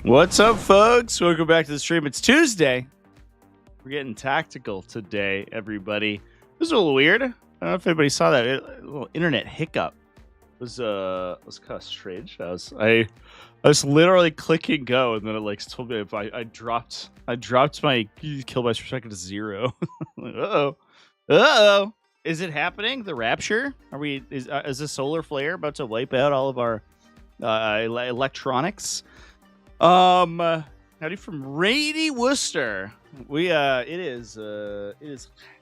What's up, folks? Welcome back to the stream. It's Tuesday. We're getting tactical today, everybody. This is a little weird. I don't know if anybody saw that. A little internet hiccup was kind of strange. I was literally clicking go, and then it like told me if I dropped my kilobytes per second to 0. Like, uh-oh. Is it happening? The rapture? Is the solar flare about to wipe out all of our electronics? Howdy from rainy Worcester. It is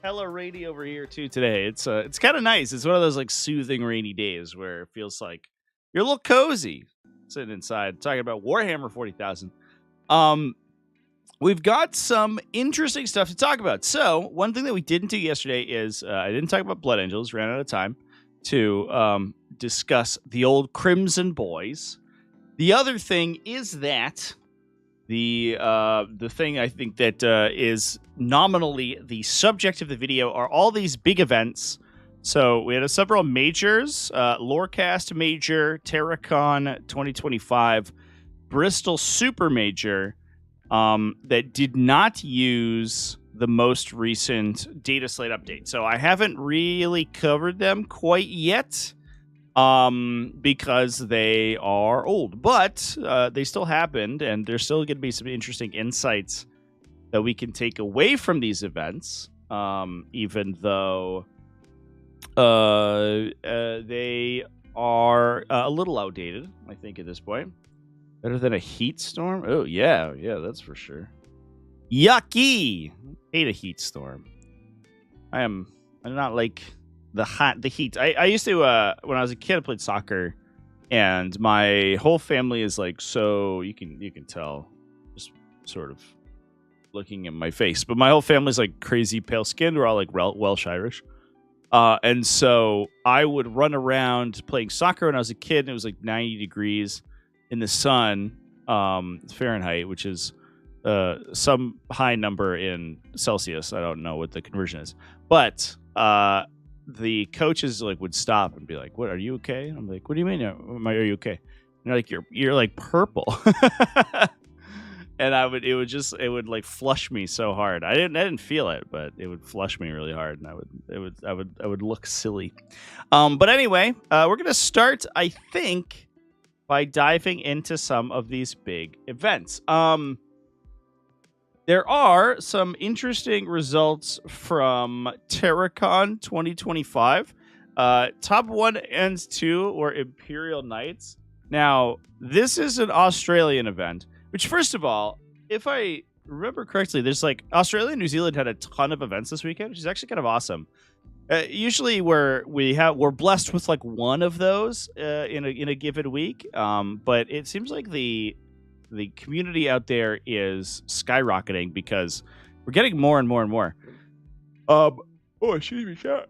hella rainy over here too today. It's kind of nice. It's one of those like soothing rainy days where it feels like you're a little cozy sitting inside talking about Warhammer 40,000. We've got some interesting stuff to talk about. So one thing that we didn't do yesterday is I didn't talk about Blood Angels. Ran out of time to discuss the old Crimson Boys. The other thing is that the thing I think that is nominally the subject of the video are all these big events. So we had several majors, Lorecast Major, TerraCon 2025, Bristol SUPERMAJOR, that did not use the most recent data slate update. So I haven't really covered them quite yet. Because they are old, but they still happened, and there's still going to be some interesting insights that we can take away from these events, even though they are a little outdated, I think, at this point. Better than a heat storm? Oh, yeah, that's for sure. Yucky! Hate a heat storm. I'm not like the heat. I used to when I was a kid I played soccer, and my whole family is like, so you can tell just sort of looking at my face, but my whole family's like crazy pale skinned. We're all like Welsh Irish, and so I would run around playing soccer when I was a kid, and it was like 90 degrees in the sun, Fahrenheit, which is some high number in Celsius. I don't know what the conversion is, but the coaches like would stop and be like, "What, are you okay?" And I'm like, "What do you mean? Are you okay?" And they're like, "You're like purple." And it would like flush me so hard. I didn't feel it, but it would flush me really hard, and I would look silly. But anyway, we're gonna start, I think, by diving into some of these big events. There are some interesting results from TerraCon 2025. Top 1 and 2 were Imperial Knights. Now, this is an Australian event, which, first of all, if I remember correctly, there's like Australia and New Zealand had a ton of events this weekend, which is actually kind of awesome. Usually we're blessed with like one of those in a given week, but it seems like the community out there is skyrocketing because we're getting more and more and more. I shouldn't even shot.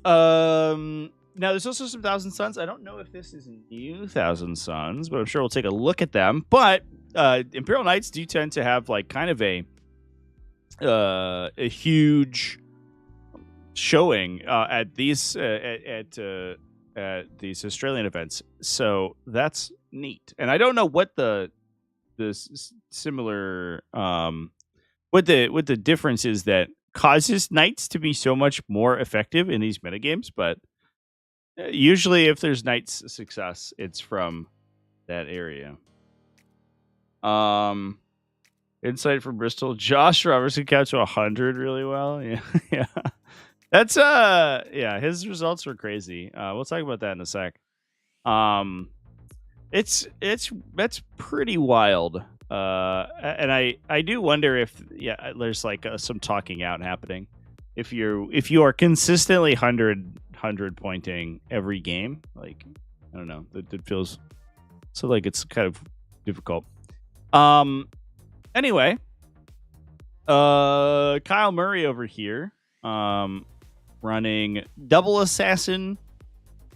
Now there's also some Thousand Suns. I don't know if this is new Thousand Suns, but I'm sure we'll take a look at them. But Imperial Knights do tend to have like kind of a huge showing at these these Australian events, so that's neat. And I don't know what the similar what the difference is that causes knights to be so much more effective in these metagames, but usually if there's knights success, it's from that area. Insight from Bristol, Josh Roberts can count to 100 really well. Yeah. That's his results were crazy. We'll talk about that in a sec. That's pretty wild. And I do wonder if there's like some talking out happening. If you are consistently 100 pointing every game, like I don't know, it feels so like it's kind of difficult. Anyway, Kyle Murray over here, running double assassin,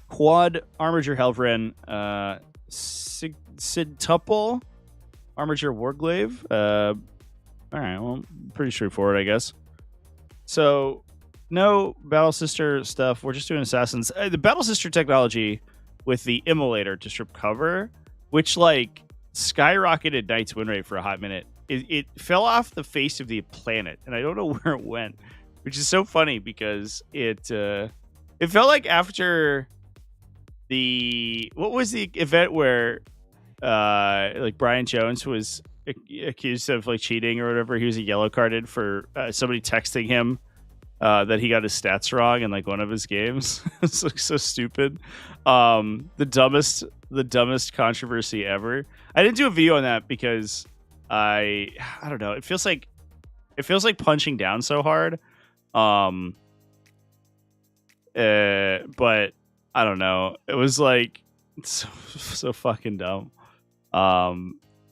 quad Armiger Helvren, Sidtuple Armiger Warglaive. All right, well, pretty straightforward, I guess. So no Battle Sister stuff. We're just doing assassins. The Battle Sister technology with the immolator to strip cover, which like skyrocketed Knight's win rate for a hot minute. It fell off the face of the planet, and I don't know where it went, which is so funny because it felt like after what was the event where like Brian Jones was accused of like cheating or whatever. He was a yellow carded for somebody texting him that he got his stats wrong in like one of his games. It's like so stupid. The dumbest controversy ever. I didn't do a video on that because I don't know. It feels like punching down so hard. But I don't know. It was like so fucking dumb.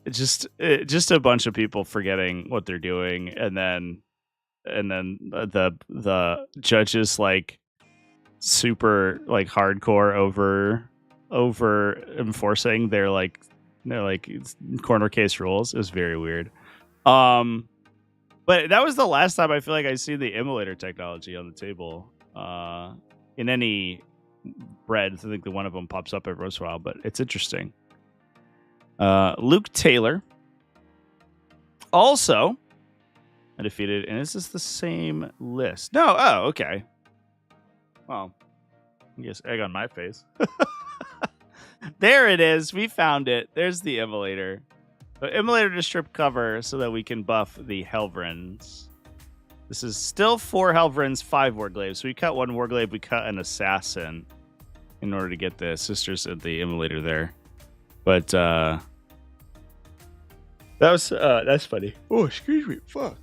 It's just a bunch of people forgetting what they're doing, and then the judges like super like hardcore over enforcing their corner case rules. It was very weird. But that was the last time I feel like I see the emulator technology on the table in any bread. I think the one of them pops up every once in a while, but it's interesting. Luke Taylor also undefeated, and is this the same list? No. Oh, okay. Well, I guess egg on my face. There it is. We found it. There's the emulator. So emulator to strip cover so that we can buff the Helvrins. This is still 4 Helvrins, 5 Warglaives. So we cut 1 Warglaive, we cut an Assassin in order to get the Sisters of the emulator there. But that's funny. Oh, excuse me. Fuck.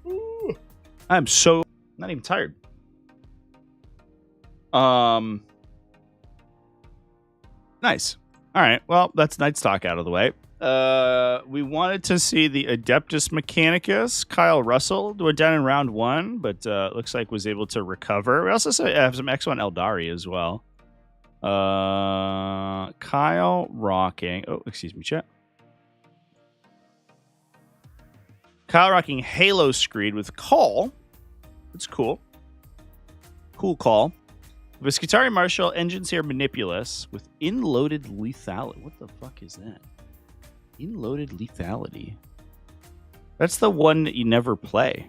Ooh. I'm so not even tired. Nice. All right. Well, that's Knight's talk out of the way. We wanted to see the Adeptus Mechanicus, Kyle Russell, went down in round 1, but looks like was able to recover. We also have some X1 Eldari as well. Kyle rocking. Oh, excuse me, chat. Kyle rocking Halo Screed with Call. That's cool. Cool call. Viscatari Marshal, Engineer Manipulus with Inloaded Lethality. What the fuck is that? Inloaded Lethality. That's the one that you never play.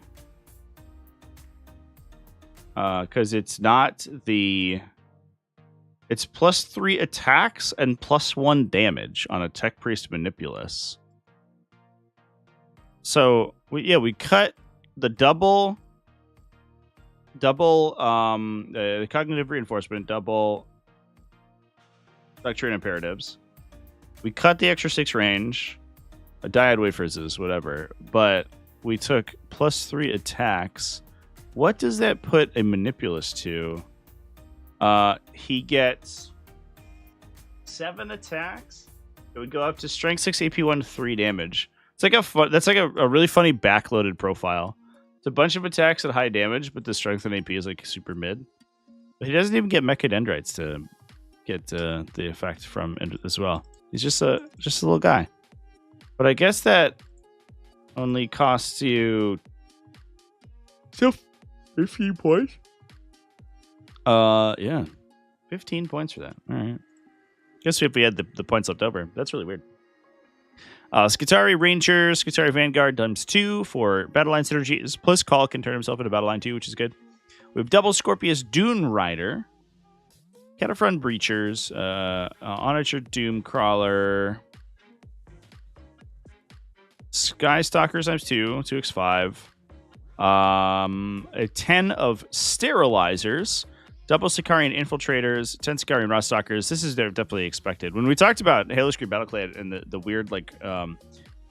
Because it's not the... It's +3 attacks and +1 damage on a Tech Priest Manipulus. So, we cut the double the cognitive reinforcement, double Doctrine Imperatives. We cut the extra 6 range, a Dyad Wafers, whatever, but we took +3 attacks. What does that put a Manipulus to? He gets 7 attacks. It would go up to Strength 6, AP 1, 3 damage. It's like that's like a really funny backloaded profile. It's a bunch of attacks at high damage, but the strength and AP is like super mid. But he doesn't even get Mecha Dendrites to get the effect from as well. He's just a little guy. But I guess that only costs you 15 points. Yeah, 15 points for that. All right. Guess if we had the points left over, that's really weird. Skitari Ranger, Skitari Vanguard times 2 for Battle Line synergies. Plus Call can turn himself into Battle Line 2, which is good. We have Double Scorpius Dune Rider, Catafront Breachers, Onager Doom Crawler, Sky Stalkers times 2, 2x5, a 10 of Sterilizers, double Sicarian Infiltrators, 10 Sicarian Rust Stalkers. This is definitely expected. When we talked about Halo Screen Battleclad and the weird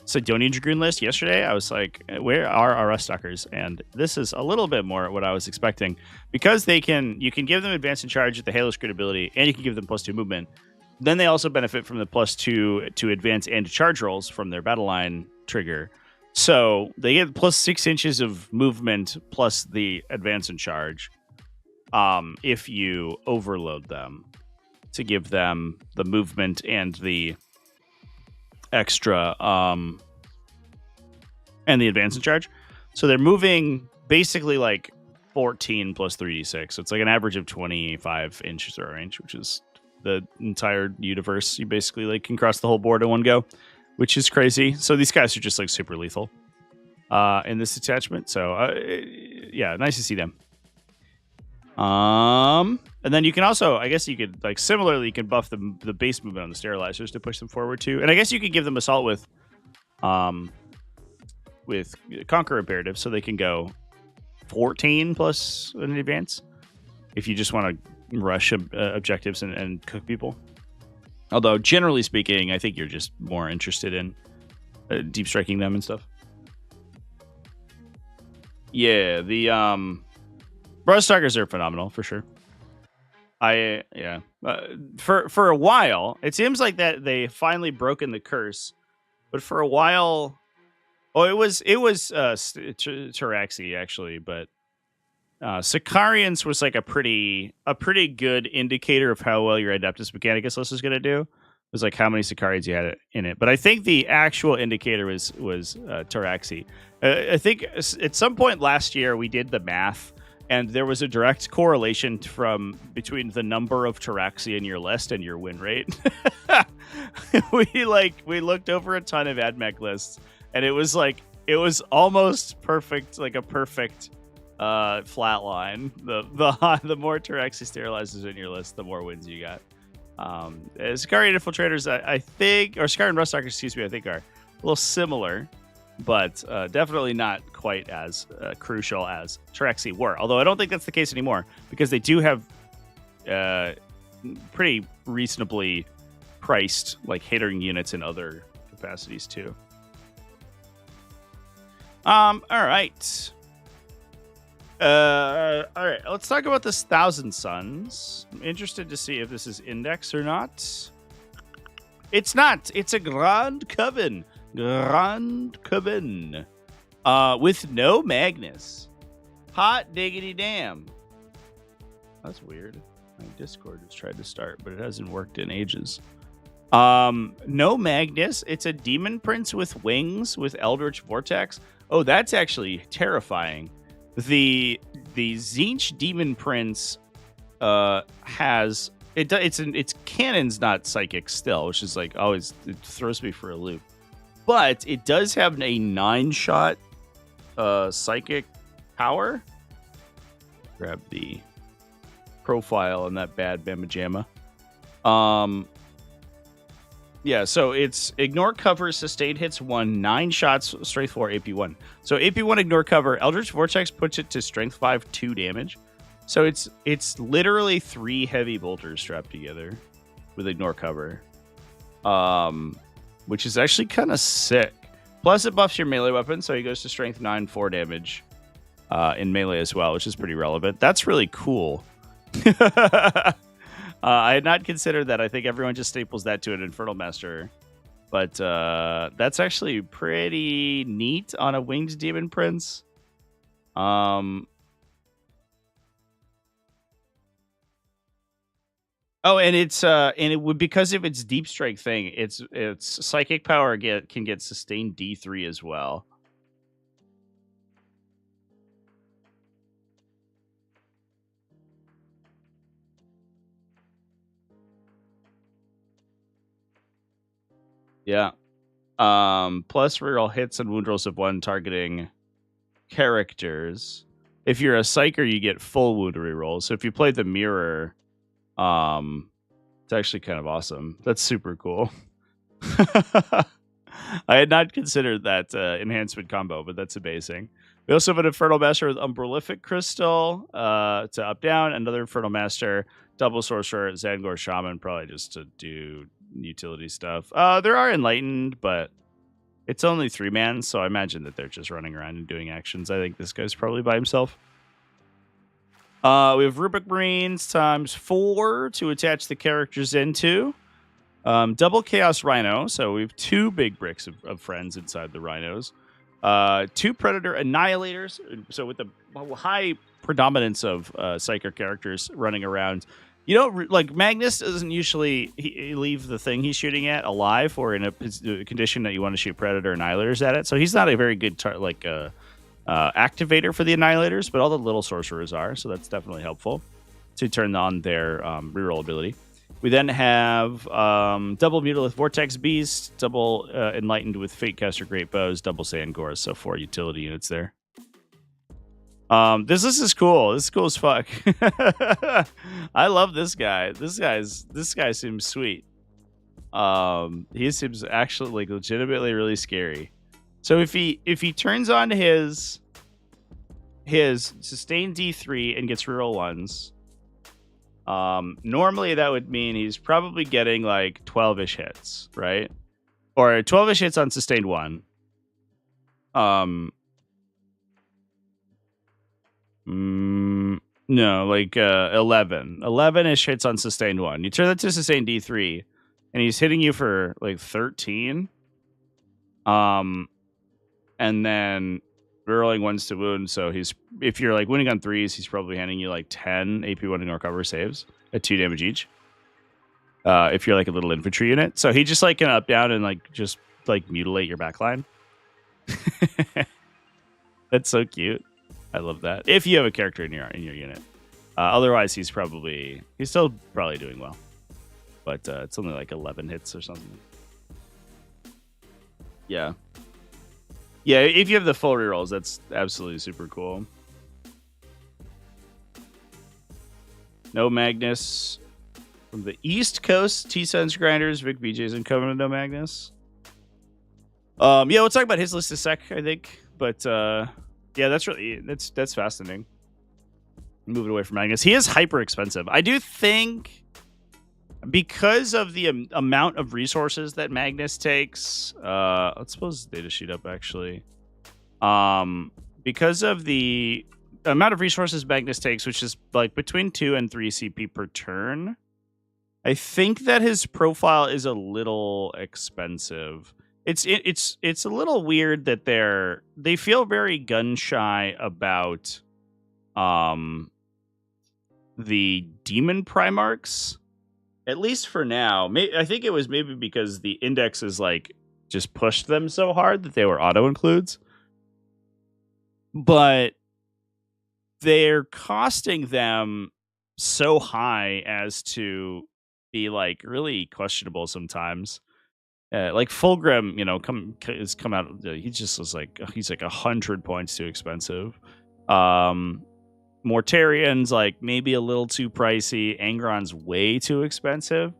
Sidonian Dragoon list yesterday, I was like, where are our Rust Stalkers? And this is a little bit more what I was expecting, because you can give them advance and charge with the Halo Screen ability, and you can give them +2 movement. Then they also benefit from the +2 to advance and to charge rolls from their battle line trigger. So they get +6 inches of movement plus the advance and charge. If you overload them to give them the movement and the extra and the advance and charge. So they're moving basically like 14 plus 3d6. So it's like an average of 25 inches throw range, which is the entire universe. You basically can cross the whole board in one go which is crazy. So these guys are just like super lethal in this attachment. So yeah, nice to see them. And then you can also, I guess you could like similarly, you can buff the base movement on the sterilizers to push them forward too. And I guess you could give them assault with Conquer Imperative, so they can go 14 plus in advance if you just want to rush objectives and cook people. Although generally speaking, I think you're just more interested in deep striking them and stuff. Yeah, the Brushstalkers are phenomenal for sure. For a while, it seems like that they finally broken the curse, but for a while, it was Taraxi actually, but Sicarians was like a pretty good indicator of how well your Adeptus Mechanicus list is going to do. It was like how many Sicarians you had in it, but I think the actual indicator was Taraxi. I think at some point last year we did the math, and there was a direct correlation between the number of Taraxi in your list and your win rate. we looked over a ton of AdMech lists, and it was almost perfect, like a perfect flat line. The more Taraxi sterilizers in your list, the more wins you got. Sicarian Infiltrators, I think, or Sicarian Brushstalkers, excuse me, I think are a little similar, but definitely not quite as crucial as Taraxi were. Although I don't think that's the case anymore, because they do have pretty reasonably priced like hitting units in other capacities too. All right. Let's talk about this Thousand Suns. I'm interested to see if this is index or not. It's not. It's a Grand Coven. Grand Coven. With no Magnus. Hot diggity damn. That's weird. My Discord has tried to start, but it hasn't worked in ages. No Magnus. It's a Demon Prince with wings with Eldritch Vortex. Oh, that's actually terrifying. The Tzeentch Demon Prince has its cannon's not psychic still, which is like always, it throws me for a loop. But it does have a 9-shot psychic power. Grab the profile on that bad Bama Jamma. Yeah, so it's ignore cover, sustained hits 1, 9 shots, strength 4, AP 1. So AP 1 ignore cover, Eldritch Vortex puts it to strength 5, 2 damage. So it's literally 3 heavy bolters strapped together with ignore cover, which is actually kind of sick. Plus it buffs your melee weapon, so he goes to strength 9, 4 damage in melee as well, which is pretty relevant. That's really cool. I had not considered that. I think everyone just staples that to an Infernal Master. But that's actually pretty neat on a Winged Demon Prince. Oh, and it's because of its deep strike thing, its psychic power can get sustained D3 as well. Yeah. Plus reroll hits and wound rolls of 1 targeting characters. If you're a psyker, you get full wound rerolls. So if you play the mirror, it's actually kind of awesome. That's super cool. I had not considered that enhancement combo, but that's amazing. We also have an Infernal Master with Umbralific Crystal to up down. Another Infernal Master, double Sorcerer, Zangor Shaman, probably just to do utility stuff. There are Enlightened, but it's only 3-man, so I imagine that they're just running around and doing actions. I think this guy's probably by himself. We have Rubric Marines times 4 to attach the characters into. Double Chaos Rhino, so we have 2 big bricks of friends inside the Rhinos. 2 Predator Annihilators, so with the high predominance of Psyker characters running around. You know, like Magnus doesn't usually leave the thing he's shooting at alive or in a condition that you want to shoot Predator Annihilators at it. So he's not a very good activator for the Annihilators, but all the little sorcerers are. So that's definitely helpful to turn on their reroll ability. We then have double Mutilith Vortex Beast, double Enlightened with Fatecaster Great Bows, double Sandgores, so 4 utility units there. This list is cool. This is cool as fuck. I love this guy. This guy seems sweet. He seems actually like legitimately really scary. So if he turns on his sustained D3 and gets reroll ones, normally that would mean he's probably getting like 12-ish hits, right? Or 12-ish hits on sustained 1. No, like 11-ish hits on sustained 1. You turn that to sustained D3 and he's hitting you for like 13. And then rolling ones to wound, so if you're like winning on 3s, he's probably handing you like 10 AP 1 and recover saves at 2 damage each. If you're like a little infantry unit, so he just like can up down and like just like mutilate your backline. That's so cute. I love that. If you have a character in your unit, otherwise he's still probably doing well, but it's only like 11 hits or something. Yeah. Yeah, if you have the full rerolls, that's absolutely super cool. No Magnus from the East Coast. T-Sense Grinders, Vic BJ's and Covenant. No Magnus. Yeah, we'll talk about his list in a sec, I think. But yeah, that's fascinating. Moving away from Magnus, he is hyper expensive. I do think because of the amount of resources that Magnus takes, let's suppose data sheet up actually. Because of the amount of resources Magnus takes, which is like between 2 and 3 CP per turn, I think that his profile is a little expensive. It's a little weird that they feel very gun shy about the demon Primarchs. At least for now. I think it was maybe because the indexes like just pushed them so hard that they were auto includes. But they're costing them so high as to be like really questionable sometimes. Like Fulgrim, has come out. He just was like he's like 100 points too expensive. Mortarian's like maybe a little too pricey. Angron's way too expensive.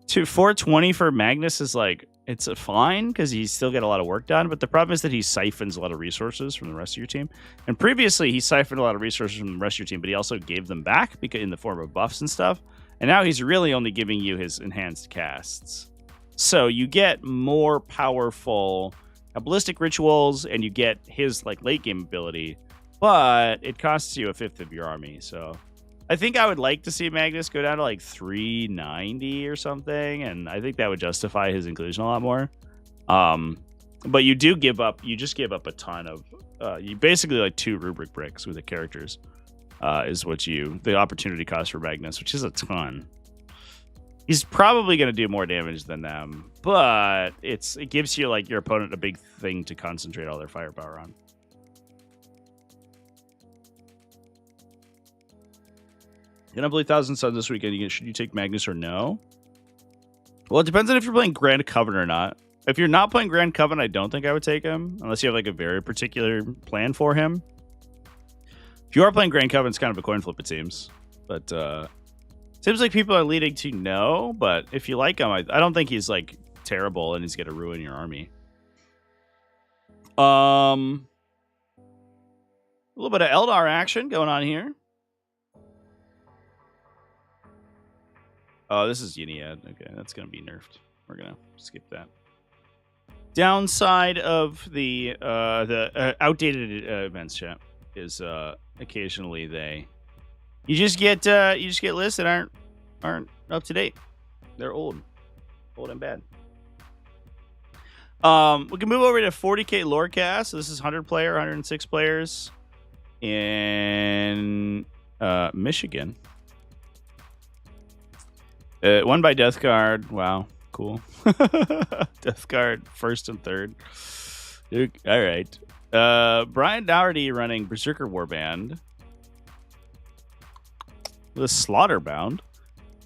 420 for Magnus is like it's a fine because you still get a lot of work done, but the problem is that he siphons a lot of resources from the rest of your team. And previously he siphoned a lot of resources from the rest of your team, but he also gave them back because in the form of buffs and stuff. And now he's really only giving you his enhanced casts. So you get more powerful ballistic rituals and you get his like late game ability. But it costs you 1/5 of your army, so I think I would like to see Magnus go down to like 390 or something, and I think that would justify his inclusion a lot more. But you just give up a ton of, you basically like 2 rubric bricks with the characters, is what the opportunity cost for Magnus, which is a ton. He's probably going to do more damage than them, but it gives you like your opponent a big thing to concentrate all their firepower on. You're gonna play Thousand Suns this weekend. Should you take Magnus or no? Well, it depends on if you're playing Grand Covenant or not. If you're not playing Grand Covenant, I don't think I would take him unless you have like a very particular plan for him. If you are playing Grand Covenant, it's kind of a coin flip, it seems. But seems like people are leading to no. But if you like him, I don't think he's like terrible and he's gonna ruin your army. A little bit of Eldar action going on here. Oh, this is Yniad. Okay, that's going to be nerfed. We're going to skip that. Downside of the outdated events chat is occasionally you just get lists that aren't up to date. They're old and bad. We can move over to 40k Lorecast. So this is 100 player, 106 players in Michigan. Won by Death Guard. Wow, cool. Death Guard, 1st and 3rd. All right. Brian Dougherty running Berserker Warband with a Slaughterbound.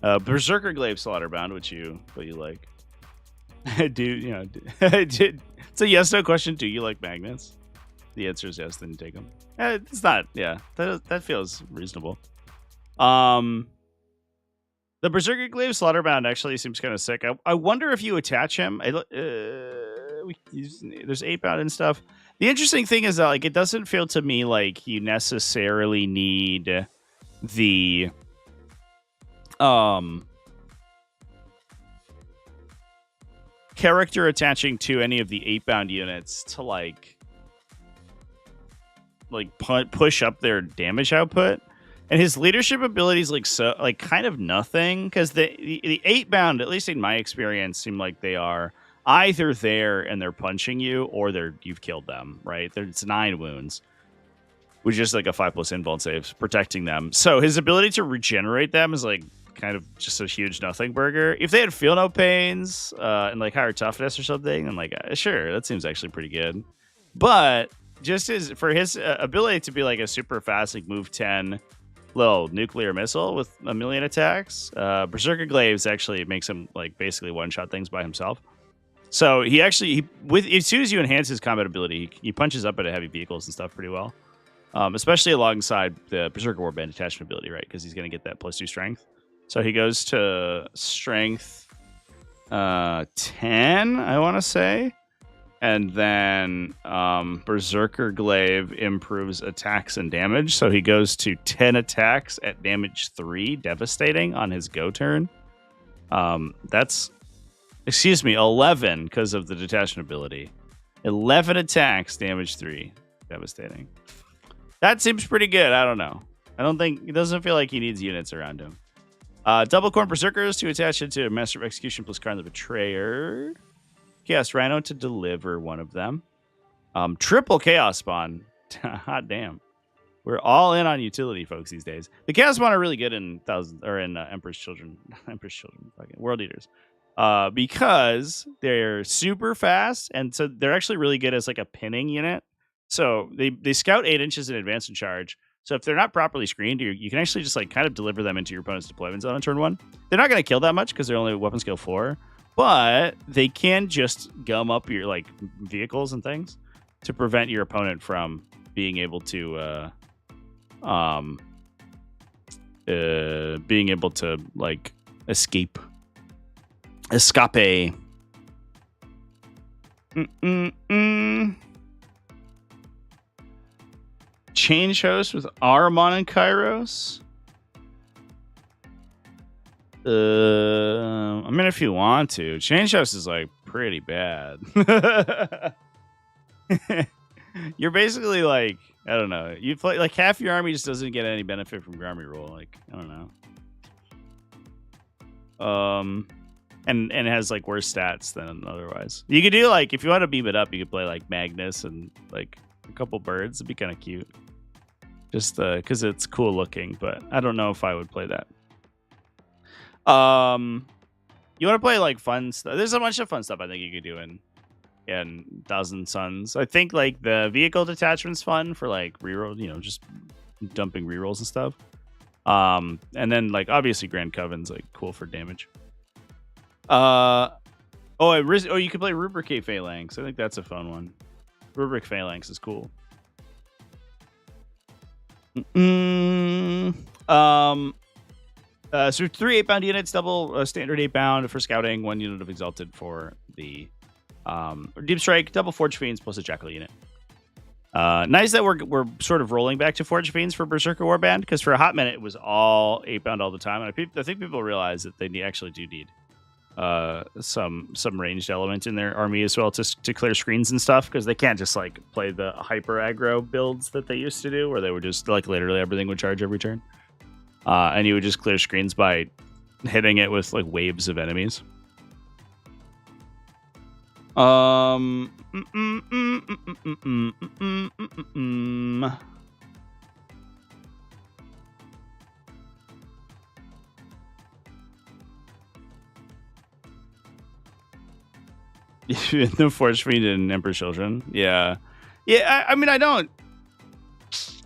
Berserker Glaive Slaughterbound, what you like? It's a yes no question. Do you like magnets? The answer is yes. Then you take them. It's not. Yeah, that feels reasonable. The Berserker Glaive Slaughterbound actually seems kind of sick. I wonder if you attach him. There's 8-bound and stuff. The interesting thing is that like it doesn't feel to me like you necessarily need the character attaching to any of the 8-bound units to like push up their damage output. And his leadership abilities kind of nothing, because the 8-bound, at least in my experience, seem like they are either there and they're punching you, or you've killed them, right? It's 9 wounds, which is like a 5+ invuln saves, protecting them. So his ability to regenerate them is like kind of just a huge nothing burger. If they had feel no pains and like higher toughness or something, then like sure, that seems actually pretty good. But just for his ability to be like a super fast, like move 10 little nuclear missile with 1 million attacks, Berserker Glaives actually makes him like basically one-shot things by himself. So as soon as you enhance his combat ability, he punches up at heavy vehicles and stuff pretty well, especially alongside the Berserker Warband attachment ability, right? Because he's going to get that +2 strength. So he goes to strength 10, I want to say. And then Berserker Glaive improves attacks and damage. So he goes to 10 attacks at damage 3, devastating on his go turn. That's 11 because of the detachment ability. 11 attacks, damage 3, devastating. That seems pretty good. I don't know. It doesn't feel like he needs units around him. Double Corn Berserkers to attach it to Master of Execution plus Karn the Betrayer. Chaos Rhino to deliver one of them. Triple Chaos Spawn. Hot damn. We're all in on utility, folks, these days. The Chaos Spawn are really good in Emperor's Children. Fucking World Eaters. Because they're super fast, and so they're actually really good as like a pinning unit. So they scout 8 inches in advance and charge. So if they're not properly screened, you can actually just like kind of deliver them into your opponent's deployment zone on turn 1. They're not going to kill that much because they're only weapon skill 4, but they can just gum up your like vehicles and things to prevent your opponent from being able to like escape. Change host with Aramon and Kairos. I mean, if you want to. Change host is like pretty bad. You're basically like, I don't know. You play like half your army just doesn't get any benefit from your army roll. Like, I don't know. And it has like worse stats than otherwise. You could do like, if you want to beam it up, you could play like Magnus and like a couple birds. It'd be kind of cute. Just because it's cool looking, but I don't know if I would play that. You want to play like fun stuff? There's a bunch of fun stuff I think you could do in Thousand Suns. I think like the vehicle detachment's fun for like reroll, just dumping rerolls and stuff. And then like obviously Grand Coven's like cool for damage. You can play Rubricate Phalanx. I think that's a fun one. Rubric Phalanx is cool. So 3 8-bound units, double standard 8-bound for scouting, 1 unit of Exalted for the Deep Strike, double Forge Fiends plus a Jackal unit. Nice that we're sort of rolling back to Forge Fiends for Berserker Warband, because for a hot minute it was all 8-bound all the time, and I think people realize that they actually do need some ranged element in their army as well to clear screens and stuff, because they can't just like play the hyper aggro builds that they used to do, where they were just like literally everything would charge every turn, and you would just clear screens by hitting it with like waves of enemies. The Forge Fiend and Emperor's Children. Yeah. I mean, I don't.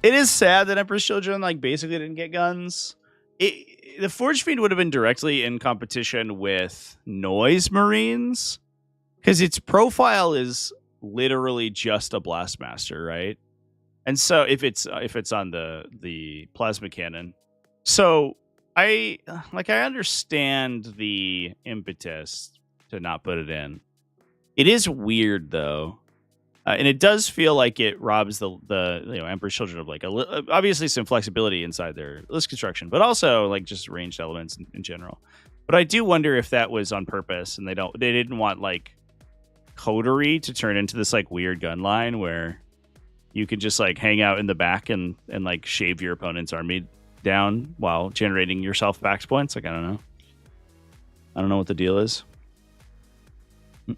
It is sad that Emperor's Children like basically didn't get guns, The Forge Fiend would have been directly in competition with Noise Marines because its profile is literally just a Blastmaster, right? And so if it's on the plasma cannon, so I understand the impetus to not put it in. It is weird though. And it does feel like it robs the Emperor's Children of like obviously some flexibility inside their list construction, but also like just ranged elements in general. But I do wonder if that was on purpose and they didn't want like Coterie to turn into this like weird gun line where you could just like hang out in the back and like shave your opponent's army down while generating yourself back points. Like I don't know what the deal is.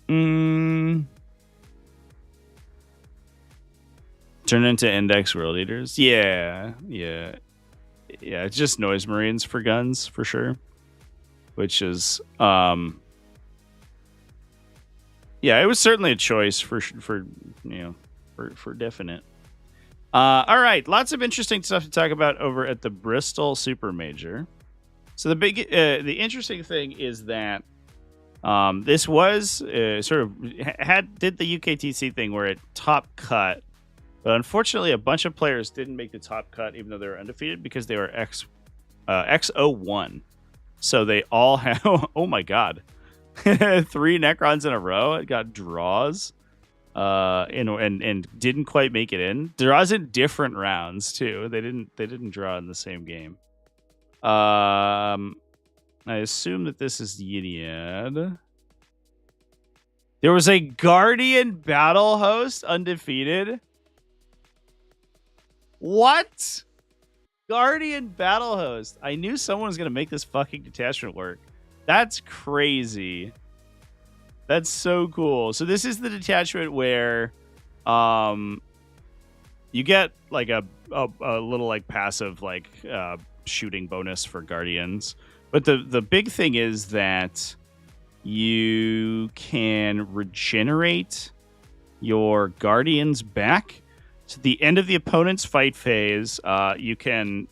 Turn into Index World Eaters. Yeah. It's just Noise Marines for guns for sure, which is it was certainly a choice for definite. All right, lots of interesting stuff to talk about over at the Bristol SUPERMAJOR. So the interesting thing is that this was sort of did the UKTC thing where it top cut. But unfortunately, a bunch of players didn't make the top cut, even though they were undefeated, because they were X01. So they all have, oh my god, 3 Necrons in a row. It got draws, and didn't quite make it in. Draws in different rounds too. They didn't draw in the same game. I assume that this is Yniad. There was a Guardian Battlehost undefeated. What? Guardian Battlehost. I knew someone was going to make this fucking detachment work. That's crazy. That's so cool. So this is the detachment where you get like a little like passive like shooting bonus for Guardians. But the big thing is that you can regenerate your Guardians back. So at the end of the opponent's fight phase, you can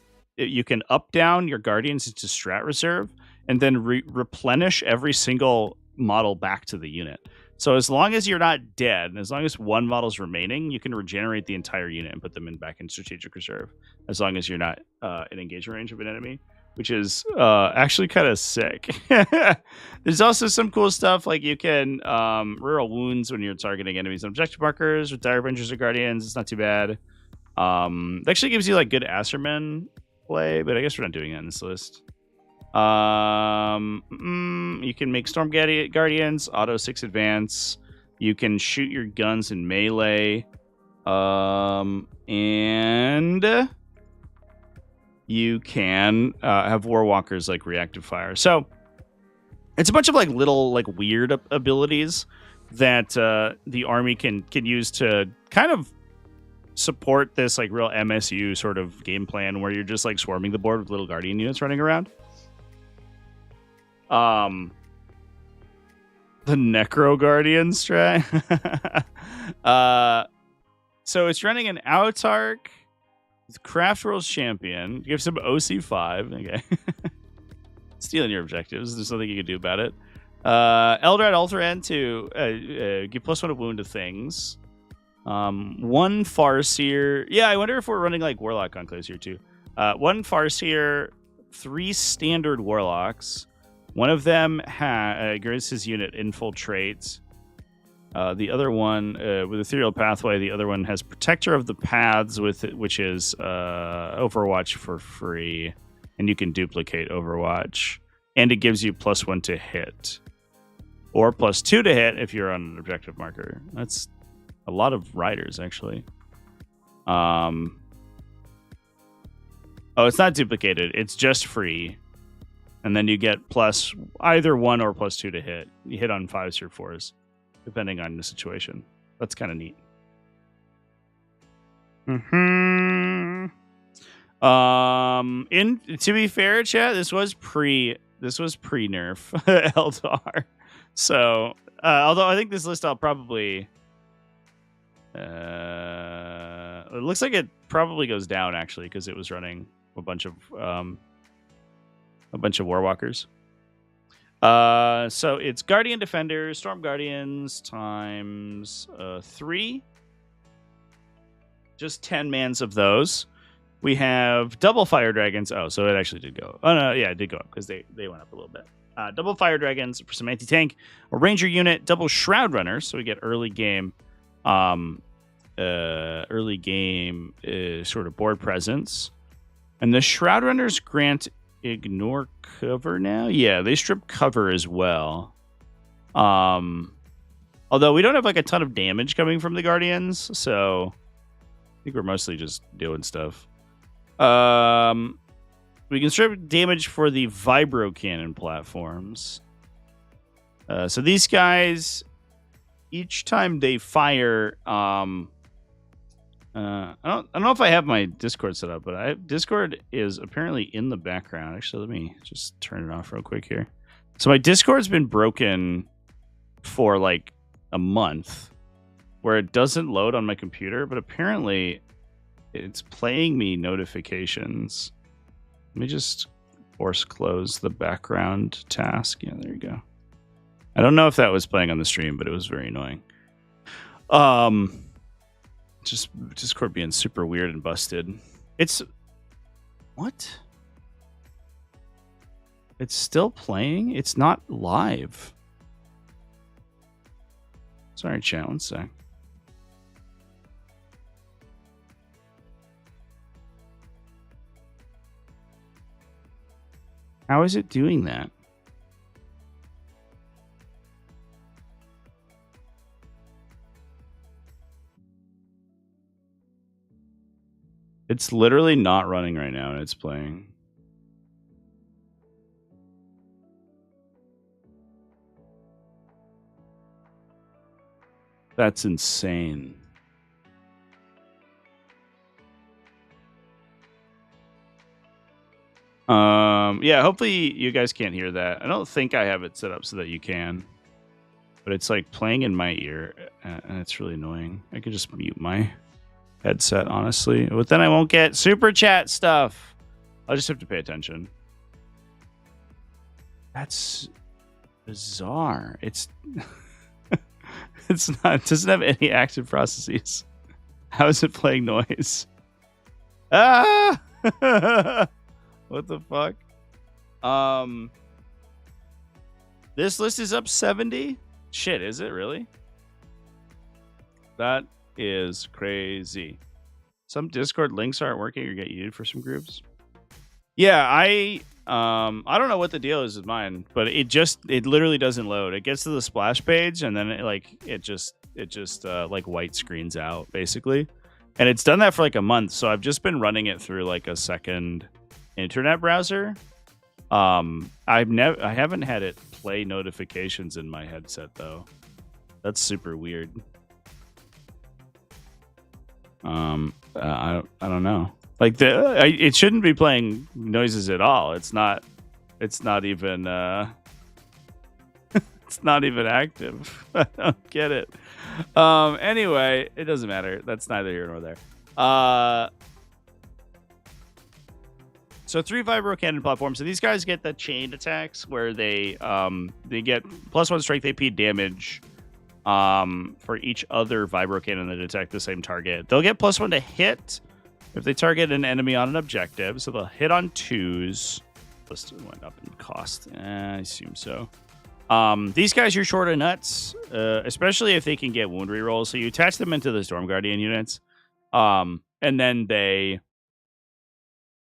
up down your Guardians into strat reserve and then replenish every single model back to the unit. So as long as you're not dead, and as long as one model's remaining, you can regenerate the entire unit and put them back in strategic reserve. As long as you're not in engagement range of an enemy, which is actually kind of sick. There's also some cool stuff like you can reroll wounds when you're targeting enemies on objective markers with Dire Avengers or Guardians. It's not too bad. It actually gives you like good Assermen play, but I guess we're not doing that in this list. You can make Storm Guardians, auto 6 advance. You can shoot your guns in melee. And you can have Warwalkers like reactive fire. So it's a bunch of like little like weird abilities that the army can use to kind of support this like real MSU sort of game plan where you're just like swarming the board with little Guardian units running around. The Necro Guardian strat. So it's running an Autarch with Craft World's Champion. Give some OC5. Okay. Stealing your objectives. There's nothing you can do about it. Eldrad Ultra End to give +1 of wound to things. 1 Farseer. Yeah, I wonder if we're running like Warlock Conclaves here too. 1 Farseer, 3 standard Warlocks. One of them grants his unit Infiltrate. The other one with Ethereal Pathway. The other one has Protector of the Paths, which is Overwatch for free, and you can duplicate Overwatch, and it gives you +1 to hit, or +2 to hit if you're on an objective marker. That's a lot of riders, actually. Oh, it's not duplicated. It's just free. And then you get either 1 or +2 to hit. You hit on 5s or 4s, depending on the situation. That's kind of neat. To be fair, chat, this was pre nerf Eldar. So although I think this list I'll probably it looks like it probably goes down actually because it was running a bunch of a bunch of Warwalkers. So it's Guardian Defenders, Storm Guardians times 3. Just 10 mans of those. We have double Fire Dragons. Oh, so it actually did go. Oh, no, yeah, it did go up because they went up a little bit. Double Fire Dragons for some anti-tank. A Ranger unit, double Shroud Runners. So we get early game sort of board presence. And the Shroud Runners grant ignore cover now. Yeah, they strip cover as well. Although we don't have like a ton of damage coming from the Guardians, so I think we're mostly just doing stuff. We can strip damage for the Vibro Cannon platforms. So these guys, each time they fire, I don't know if I have my Discord set up, but Discord is apparently in the background. Actually, let me just turn it off real quick here. So my Discord's been broken for like a month, where it doesn't load on my computer, but apparently it's playing me notifications. Let me just force close the background task. Yeah, there you go. I don't know if that was playing on the stream, but it was very annoying. Just Discord being super weird and busted. It's what? It's still playing? It's not live. Sorry, chat, one sec. How is it doing that? It's literally not running right now, and it's playing. That's insane. Yeah, hopefully you guys can't hear that. I don't think I have it set up so that you can. But it's like playing in my ear, and it's really annoying. I could just mute my headset, honestly. But then I won't get super chat stuff. I'll just have to pay attention. That's bizarre. It's it's not. It doesn't have any active processes. How is it playing noise? Ah! What the fuck? This list is up 70. Shit, is it really? That is crazy. Some Discord links aren't working or get used for some groups. Yeah, I don't know what the deal is with mine, but it literally doesn't load. It gets to the splash page and then it just like white screens out basically. And it's done that for like a month, so I've just been running it through like a second internet browser. I haven't had it play notifications in my headset though. That's super weird. I don't know. Like it shouldn't be playing noises at all. It's not even it's not even active. I don't get it. Anyway, it doesn't matter. That's neither here nor there. So 3 Vibro Cannon platforms. So these guys get the chain attacks where they get +1 strength AP damage for each other Vibro Cannon that attack the same target. They'll get +1 to hit if they target an enemy on an objective. So they'll hit on 2s. List went up in cost. I assume so. These guys are short of nuts, especially if they can get wound rerolls. So you attach them into the Storm Guardian units, and then they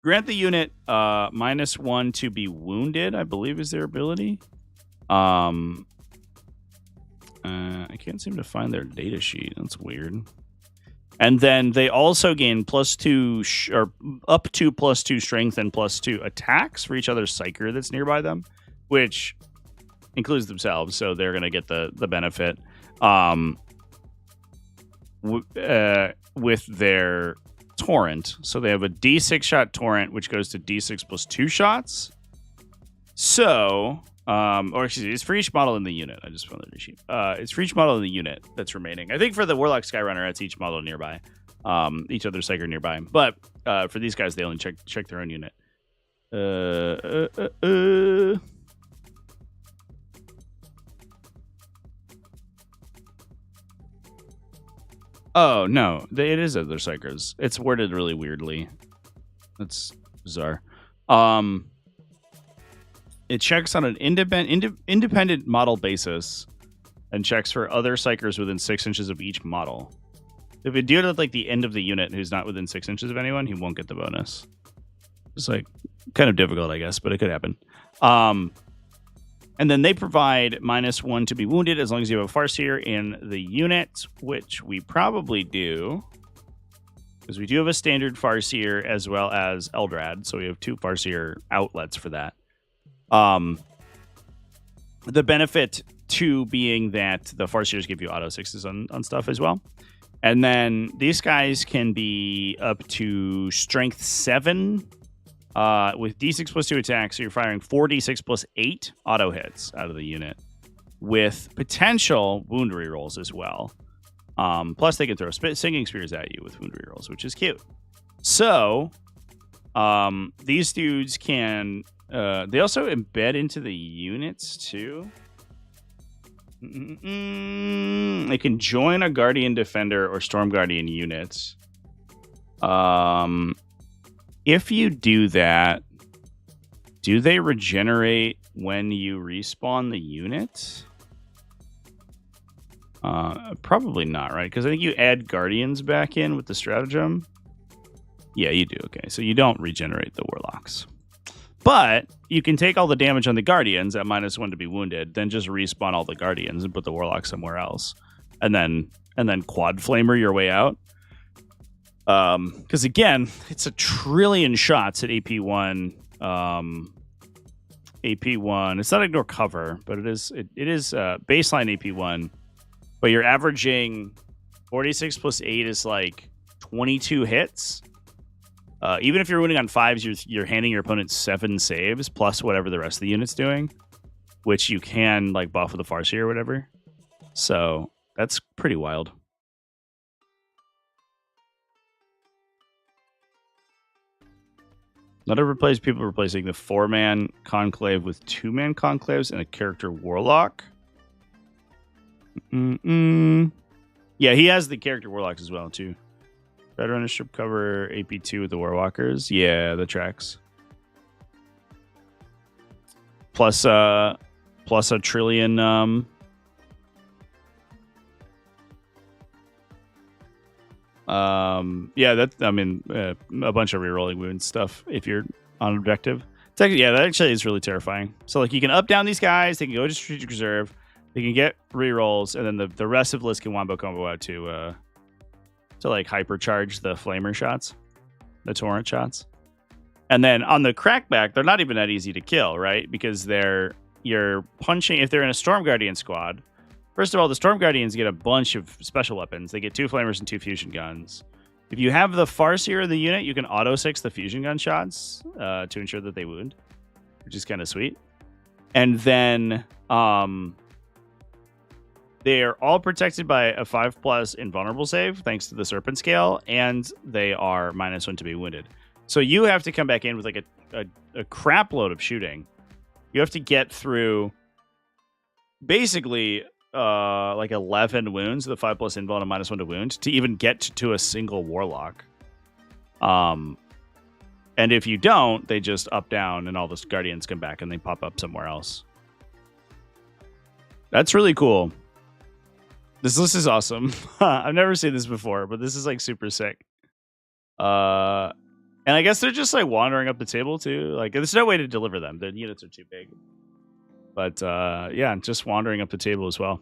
grant the unit -1 to be wounded, I believe is their ability. I can't seem to find their data sheet. That's weird. And then they also gain +2 or up to +2 strength and +2 attacks for each other Psyker that's nearby them, which includes themselves. So they're going to get the benefit with their torrent. So they have a D6 shot torrent, which goes to D6 +2 shots. So, or excuse me, it's for each model in the unit. I just found the sheet. It's for each model in the unit that's remaining. I think for the Warlock Skyrunner, it's each model nearby, each other Psyker nearby. But for these guys, they only check their own unit. Oh, no. It is other psychers. It's worded really weirdly. That's bizarre. It checks on an independent model basis and checks for other psychers within 6 inches of each model. If you do it at like the end of the unit who's not within 6 inches of anyone, he won't get the bonus. It's like kind of difficult, I guess, but it could happen. And then they provide -1 to be wounded as long as you have a Farseer in the unit, which we probably do. Because we do have a standard Farseer as well as Eldrad, so we have 2 Farseer outlets for that. The benefit to being that the Farseers give you auto 6s on stuff as well. And then these guys can be up to strength 7 with d6 plus 2 attacks. So you're firing 4d6 plus 8 auto hits out of the unit with potential wound rerolls as well. Plus they can throw singing spears at you with wound rerolls, which is cute. So these dudes can... they also embed into the units too. They can join a Guardian Defender or Storm Guardian unit. If you do that, do they regenerate when you respawn the unit? Probably not, right? Because I think you add Guardians back in with the stratagem. Yeah, you do. Okay, so you don't regenerate the Warlocks. But you can take all the damage on the Guardians at -1 to be wounded, then just respawn all the Guardians and put the Warlock somewhere else. And then quad flamer your way out. Because again, it's 1 trillion shots at AP1. AP1. It's not ignore cover, but it is baseline AP1. But you're averaging 46 plus 8 is like 22 hits. Even if you're winning on 5s, you're handing your opponent 7 saves plus whatever the rest of the unit's doing, which you can like buff with a Farseer or whatever. So that's pretty wild. Not ever plays people replacing the 4-man conclave with 2-man conclaves and a character warlock. Yeah, he has the character warlocks as well too. Better ownership cover AP2 with the Warwalkers. Yeah, the tracks. Plus 1 trillion. Yeah, that a bunch of rerolling wound stuff if you're on objective. That actually is really terrifying. So like you can up down these guys, they can go to strategic reserve, they can get rerolls, and then the rest of the list can wombo combo out to like hypercharge the flamer shots, the torrent shots. And then on the crackback, they're not even that easy to kill, right? Because you're punching, if they're in a Storm Guardian squad, first of all, the Storm Guardians get a bunch of special weapons. They get 2 flamers and 2 fusion guns. If you have the Farseer of the unit, you can auto 6 the fusion gun shots to ensure that they wound, which is kind of sweet. And then they are all protected by a 5+ invulnerable save, thanks to the Serpent Scale, and they are -1 to be wounded. So you have to come back in with like a crap load of shooting. You have to get through basically like 11 wounds, the 5+ invul and a -1 to wound, to even get to a single Warlock. And if you don't, they just up down and all the Guardians come back and they pop up somewhere else. That's really cool. This list is awesome. I've never seen this before, but this is like super sick. And I guess they're just like wandering up the table too. Like there's no way to deliver them. The units are too big. But yeah, just wandering up the table as well.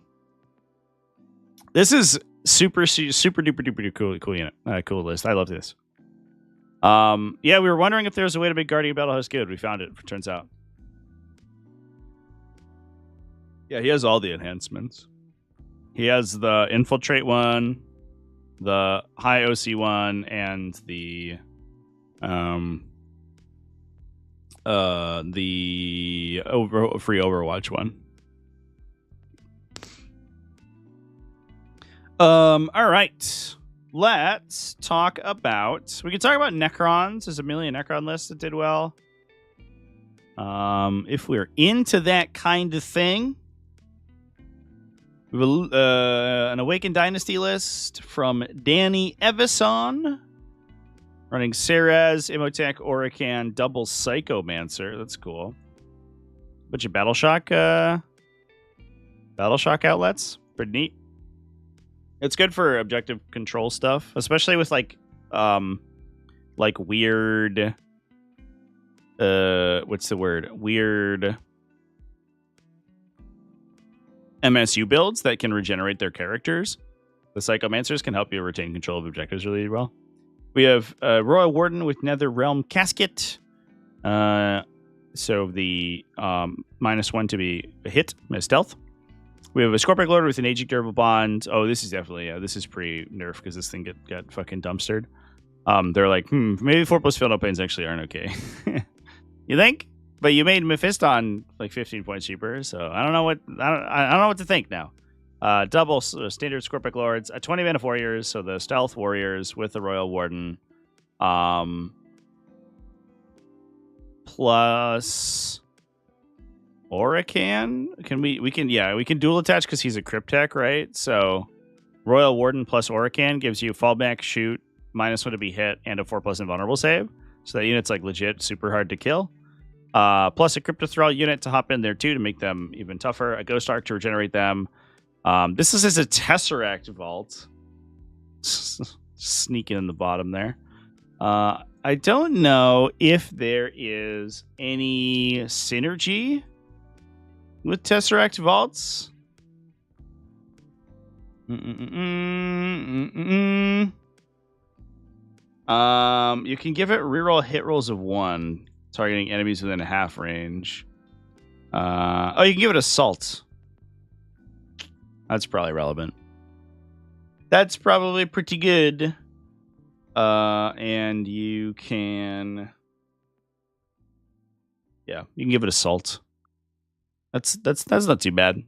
This is super duper cool unit. Cool list. I love this. Yeah, we were wondering if there was a way to make Guardian Battlehost good. We found it, turns out. Yeah, he has all the enhancements. He has the Infiltrate one, the High OC one, and the free Overwatch one. All right. Let's talk about... We can talk about Necrons. There's a million Necron lists that did well. If we're into that kind of thing, we have an Awakened Dynasty list from Danny Evison, running Ceres, Imhotep, Oracan, double Psychomancer. That's cool. Bunch of Battle Shock outlets. Pretty neat. It's good for objective control stuff, especially with like weird what's the word? Weird MSU builds that can regenerate their characters. The Psychomancers can help you retain control of objectives really well. We have Royal Warden with Nether Realm Casket. So the -1 to be a hit, stealth. We have a Scorpion Lord with an Aging Durable Bond. Oh, this is definitely, this is pre-nerf because this thing got fucking dumpstered. They're like, maybe 4+ field pains actually aren't okay. You think? But you made Mephiston like 15 points cheaper, so I don't know what to think now. Double standard Scorpion Lords, 20 mana warriors, so the stealth warriors with the Royal Warden, plus Oracan. We can dual attach because he's a Cryptek, right? So Royal Warden plus Oracan gives you fallback, shoot, -1 to be hit, and a 4+ invulnerable save. So that unit's like legit super hard to kill. Plus a Cryptothrall unit to hop in there too to make them even tougher. A Ghost Arc to regenerate them. This is a Tesseract Vault. Sneaking in the bottom there. I don't know if there is any synergy with Tesseract Vaults. You can give it reroll hit rolls of 1, targeting enemies within half range. You can give it Assault. That's probably relevant. That's probably pretty good. And you can... Yeah, you can give it Assault. That's not too bad.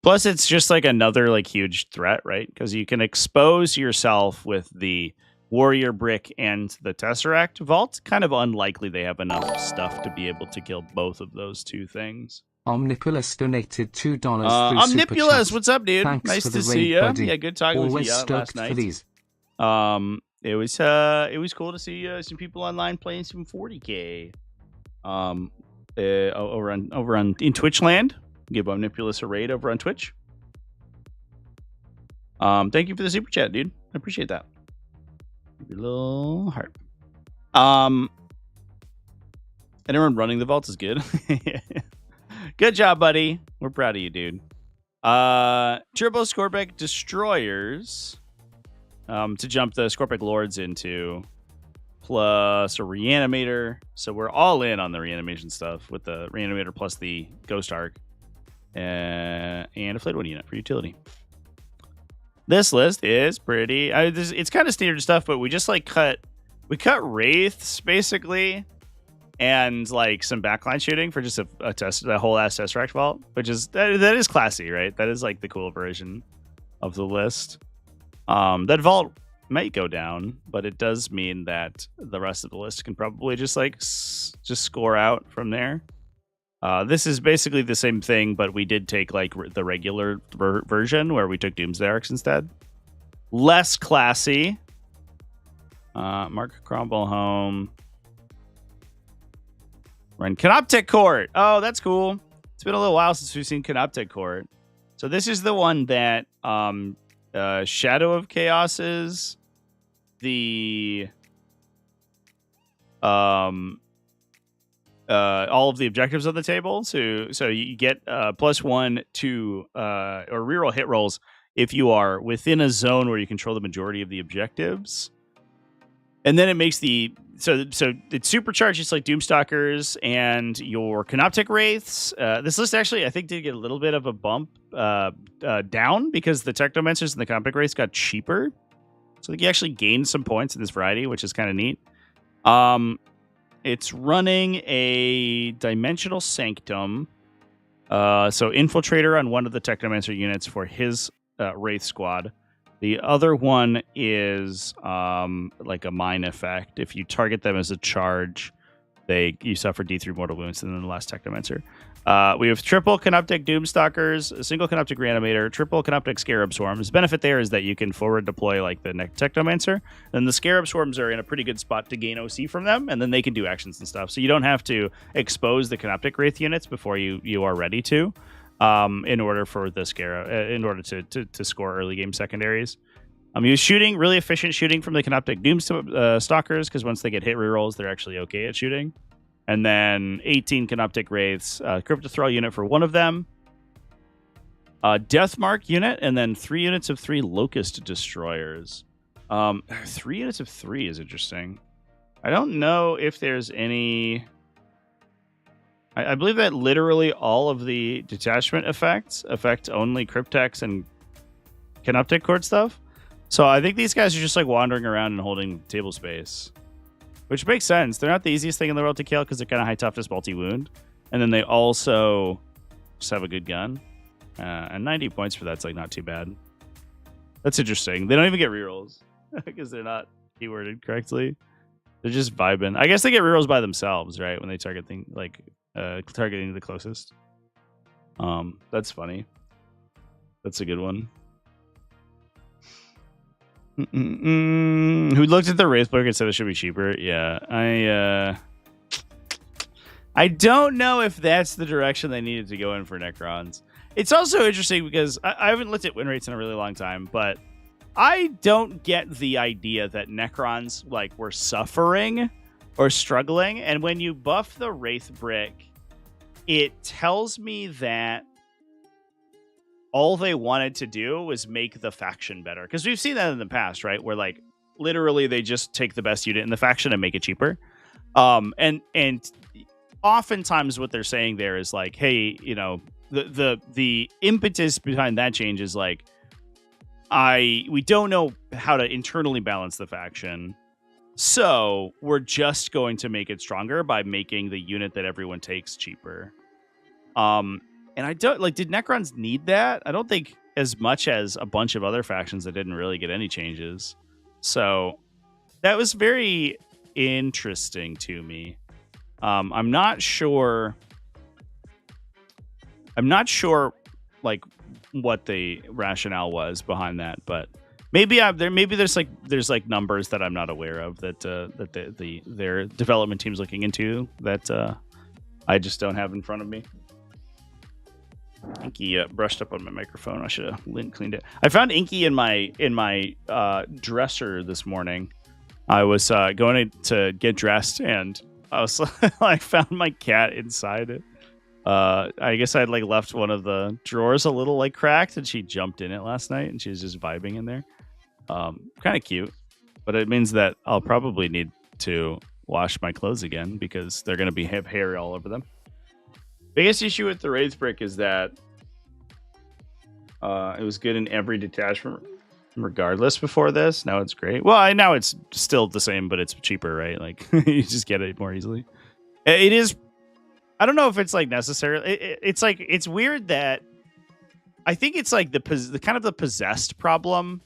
Plus, it's just like another like huge threat, right? Because you can expose yourself with the Warrior Brick and the Tesseract Vault. Kind of unlikely they have enough stuff to be able to kill both of those two things. Omnipulus donated $2 through Omnipulus, what's up, dude? Thanks nice for to the see raid, you. buddy. Yeah, good talking Always with you last night. For these. It was cool to see some people online playing some 40k. Over on in Twitch land. Give Omnipulus a raid over on Twitch. Thank you for the super chat, dude. I appreciate that. Give you a little heart. Anyone running the vault is good. Good job, buddy. We're proud of you, dude. Turbo Scorpic Destroyers to jump the Scorpic Lords into, plus a Reanimator. So we're all in on the reanimation stuff with the Reanimator plus the Ghost Arc and a Flayed One unit for utility. This list is pretty... it's kind of standard stuff, but we just like cut Wraiths basically, and like some backline shooting for just a whole ass Tesseract Vault, which is that is classy, right? That is like the cool version of the list. That vault might go down, but it does mean that the rest of the list can probably just score out from there. This is basically the same thing, but we did take like the regular version where we took Doomsday Arcs instead. Less classy. Mark Cromwell home. Run Canoptek Court. Oh, that's cool. It's been a little while since we've seen Canoptek Court. So this is the one that Shadow of Chaos is. The all of the objectives on the table. So you get +1 to or reroll hit rolls if you are within a zone where you control the majority of the objectives. And then it makes so it's supercharged just like Doomstalkers and your Canoptek Wraiths. This list actually, I think, did get a little bit of a bump down because the Technomancers and the Canoptek Wraiths got cheaper. So you actually gained some points in this variety, which is kind of neat. It's running a Dimensional Sanctum. So Infiltrator on one of the Technomancer units for his Wraith squad. The other one is like a mine effect. If you target them as a charge, you suffer D3 mortal wounds, and then the last Technomancer. We have triple Canoptic Doomstalkers, a single Canoptic Reanimator, triple Canoptic Scarab Swarms. The benefit there is that you can forward deploy like the Technomancer. Then the Scarab Swarms are in a pretty good spot to gain OC from them, and then they can do actions and stuff. So you don't have to expose the Canoptic Wraith units before you are ready to, in order for the Scarab, in order to score early game secondaries. Use shooting, really efficient shooting from the Canoptic Doomstalkers, because once they get hit rerolls, they're actually okay at shooting. And then 18 Canoptic Wraiths, Crypto Thrall unit for one of them, Deathmark unit, and then 3 units of 3 Locust Destroyers. 3 units of 3 is interesting. I don't know if there's any... I believe that literally all of the detachment effects affect only Cryptex and Canoptic Court stuff. So I think these guys are just like wandering around and holding table space, which makes sense. They're not the easiest thing in the world to kill because they're kind of high toughness, multi-wound. And then they also just have a good gun. And 90 points for that's like not too bad. That's interesting. They don't even get rerolls because they're not keyworded correctly. They're just vibing. I guess they get rerolls by themselves, right? When they target targeting the closest. That's funny. That's a good one. Who looked at the race book and said it should be cheaper? Yeah, I don't know if that's the direction they needed to go in for Necrons. It's also interesting because I haven't looked at win rates in a really long time, but I don't get the idea that Necrons like were suffering or struggling. And when you buff the Wraith Brick, it tells me that all they wanted to do was make the faction better. Because we've seen that in the past, right? Where like literally they just take the best unit in the faction and make it cheaper. And oftentimes what they're saying there is like, hey, you know, the impetus behind that change is like, we don't know how to internally balance the faction. So we're just going to make it stronger by making the unit that everyone takes cheaper. And I don't like, did Necrons need that? I don't think as much as a bunch of other factions that didn't really get any changes. So that was very interesting to me. I'm not sure like what the rationale was behind that, but maybe there's like numbers that I'm not aware of that their development team's looking into that I just don't have in front of me. Inky brushed up on my microphone. I should have cleaned it. I found Inky in my dresser this morning. I was going to get dressed, and I was I found my cat inside it. I guess I'd like left one of the drawers a little like cracked, and she jumped in it last night, and she was just vibing in there. Kind of cute, but it means that I'll probably need to wash my clothes again because they're going to have hair all over them. Biggest issue with the Wraith Brick is that it was good in every detachment regardless before this. Now it's great. Well, now it's still the same, but it's cheaper, right? Like you just get it more easily. It is. I don't know if it's like necessary. It's like, it's weird that I think it's like the kind of the possessed problem,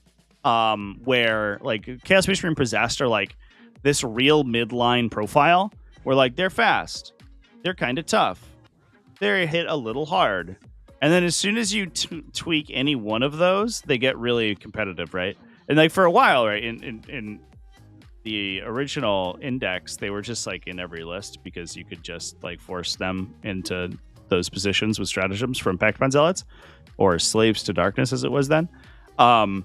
where like Chaos Space Marine Possessed are like this real midline profile where like they're fast, they're kind of tough, they're hit a little hard, and then as soon as you tweak any one of those, they get really competitive, right? And like for a while, right, in the original index, they were just like in every list because you could just like force them into those positions with stratagems from Pact-Bound Zealots or Slaves to Darkness as it was then. But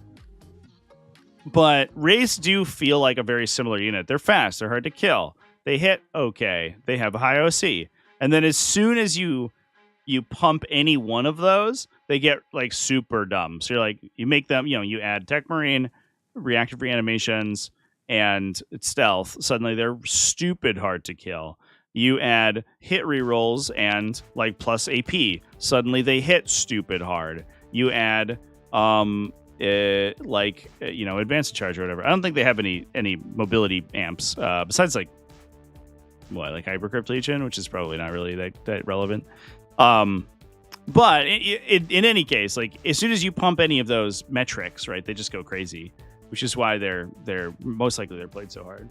Wraiths do feel like a very similar unit. They're fast, they're hard to kill, they hit okay, they have a high OC, and then as soon as you pump any one of those, they get like super dumb. So you're like, you make them, you know, you add Tech Marine, reactive reanimations, and stealth, suddenly they're stupid hard to kill. You add hit rerolls and like plus AP, suddenly they hit stupid hard. You add advanced charge or whatever. I don't think they have any mobility amps besides like Hypercrypt Legion, which is probably not really that relevant. But in any case, like as soon as you pump any of those metrics, right, they just go crazy. Which is why they're most likely they're played so hard.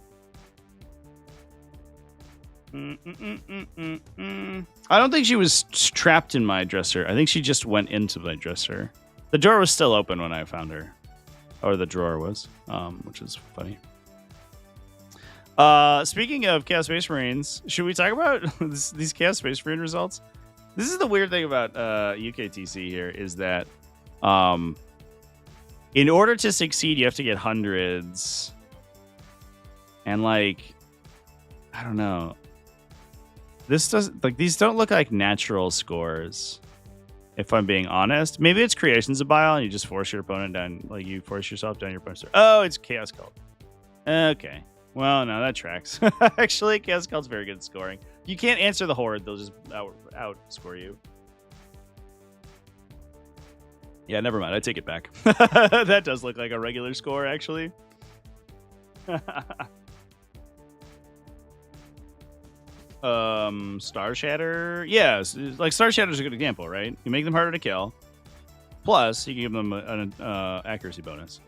I don't think she was trapped in my dresser. I think she just went into my dresser. The door was still open when I found her. Or the drawer was, which is funny. Speaking of Chaos Space Marines, should we talk about these Chaos Space Marine results? This is the weird thing about UKTC here is that in order to succeed, you have to get hundreds. And like, I don't know. This doesn't like these don't look like natural scores. If I'm being honest, maybe it's Creations of Bile and you just force your opponent down, like you force yourself down your opponent's turn. Oh, it's Chaos Cult. Okay. Well, no, that tracks. Actually, Chaos Cult's very good at scoring. You can't answer the Horde; they'll just outscore you. Yeah, never mind. I take it back. That does look like a regular score, actually. Star Shatter. Yeah, like Star Shatter is a good example, right? You make them harder to kill. Plus, you can give them an accuracy bonus.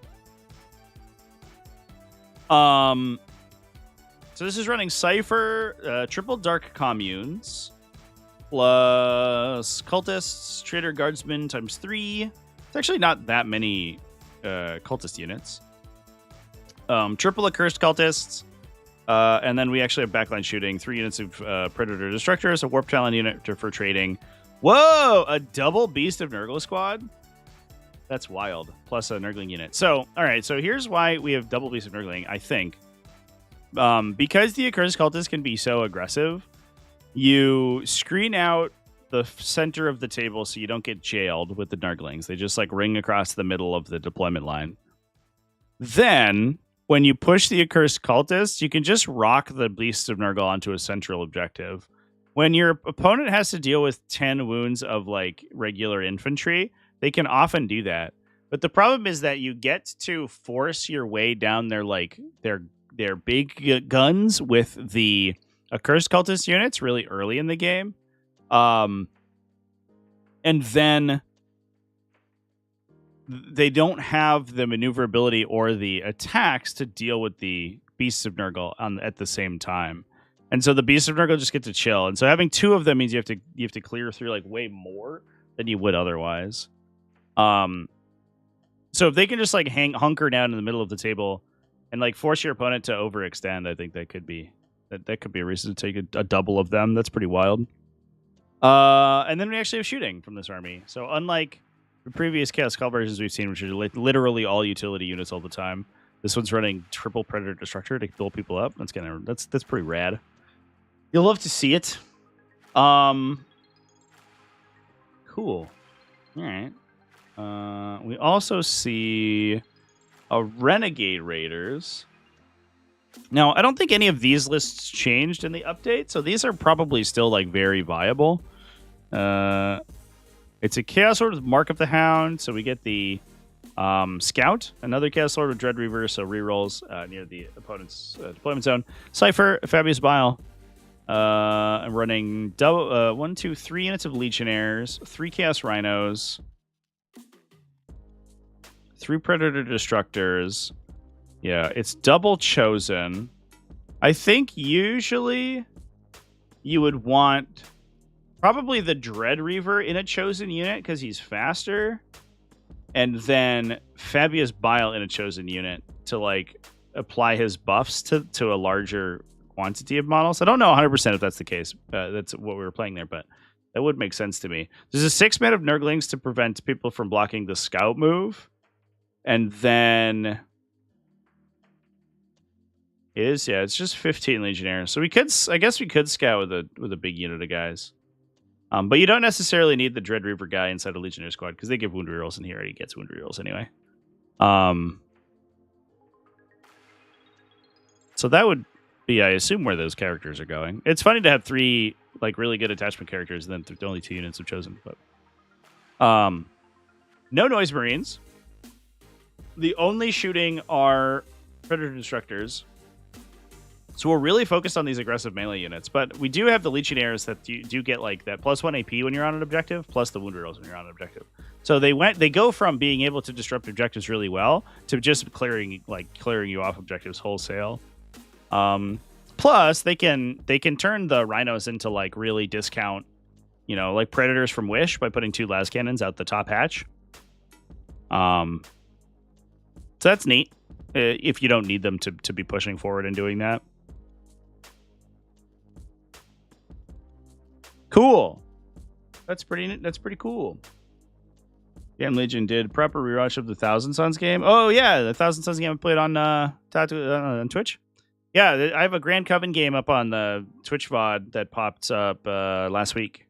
So this is running Cypher, triple Dark Communes, plus Cultists, Trader Guardsmen times 3. It's actually not that many Cultist units. Triple Accursed Cultists, and then we actually have backline shooting, 3 units of Predator Destructors, a Warp Talon unit for trading. Whoa! A double Beast of Nurgle squad? That's wild. Plus a Nurgling unit. So, all right. So here's why we have double Beast of Nurgling, I think. Because the Accursed Cultists can be so aggressive, you screen out the center of the table so you don't get jailed with the Nurglings. They just like ring across the middle of the deployment line. Then, when you push the Accursed Cultists, you can just rock the Beast of Nurgle onto a central objective. When your opponent has to deal with 10 wounds of like regular infantry, they can often do that. But the problem is that you get to force your way down their big guns with the Accursed Cultist units really early in the game. And then they don't have the maneuverability or the attacks to deal with the Beasts of Nurgle at the same time. And so the Beasts of Nurgle just get to chill. And so having 2 of them means you have to clear through like way more than you would otherwise. So if they can just like hunker down in the middle of the table and like force your opponent to overextend, I think that could be a reason to take a double of them. That's pretty wild. And then we actually have shooting from this army. So unlike the previous Chaos Cult versions we've seen, which are literally all utility units all the time, this one's running triple Predator Destructor to build people up. That's pretty rad. You'll love to see it. Cool. All right. We also see a Renegade Raiders. Now, I don't think any of these lists changed in the update, so these are probably still like very viable. It's a Chaos Lord with Mark of the Hound, so we get the Scout, another Chaos Lord with Dread Reaver, so rerolls near the opponent's deployment zone. Cypher, Fabius Bile. I'm running 1, 2, 3 units of Legionnaires, 3 Chaos Rhinos, 3 Predator Destructors. Yeah, it's double Chosen. I think usually you would want probably the Dread Reaver in a Chosen unit because he's faster, and then Fabius Bile in a Chosen unit to like apply his buffs to a larger quantity of models. I don't know 100% if that's the case. That's what we were playing there, but that would make sense to me. There's a 6-man of Nurglings to prevent people from blocking the Scout move. And then it's just 15 Legionnaires. So I guess we could scout with a big unit of guys. But you don't necessarily need the Dread Reaver guy inside a Legionnaire squad because they give wound rerolls, and he already gets wound rerolls anyway. So that would be, I assume, where those characters are going. It's funny to have 3 like really good attachment characters and then only 2 units have chosen. But no Noise Marines. The only shooting are Predator Destructors. So we're really focused on these aggressive melee units. But we do have the Legionnaires that do get like that +1 AP when you're on an objective, plus the wound rolls when you're on an objective. So they go from being able to disrupt objectives really well to just clearing you off objectives wholesale. Plus, they can turn the rhinos into like really discount, like predators from Wish by putting 2 las cannons out the top hatch. So that's neat. If you don't need them to be pushing forward and doing that. Cool. That's pretty cool. Damn Legion did proper rewatch of the Thousand Suns game. Oh yeah, the Thousand Suns game I played on Twitch. Yeah, I have a Grand Coven game up on the Twitch VOD that popped up last week.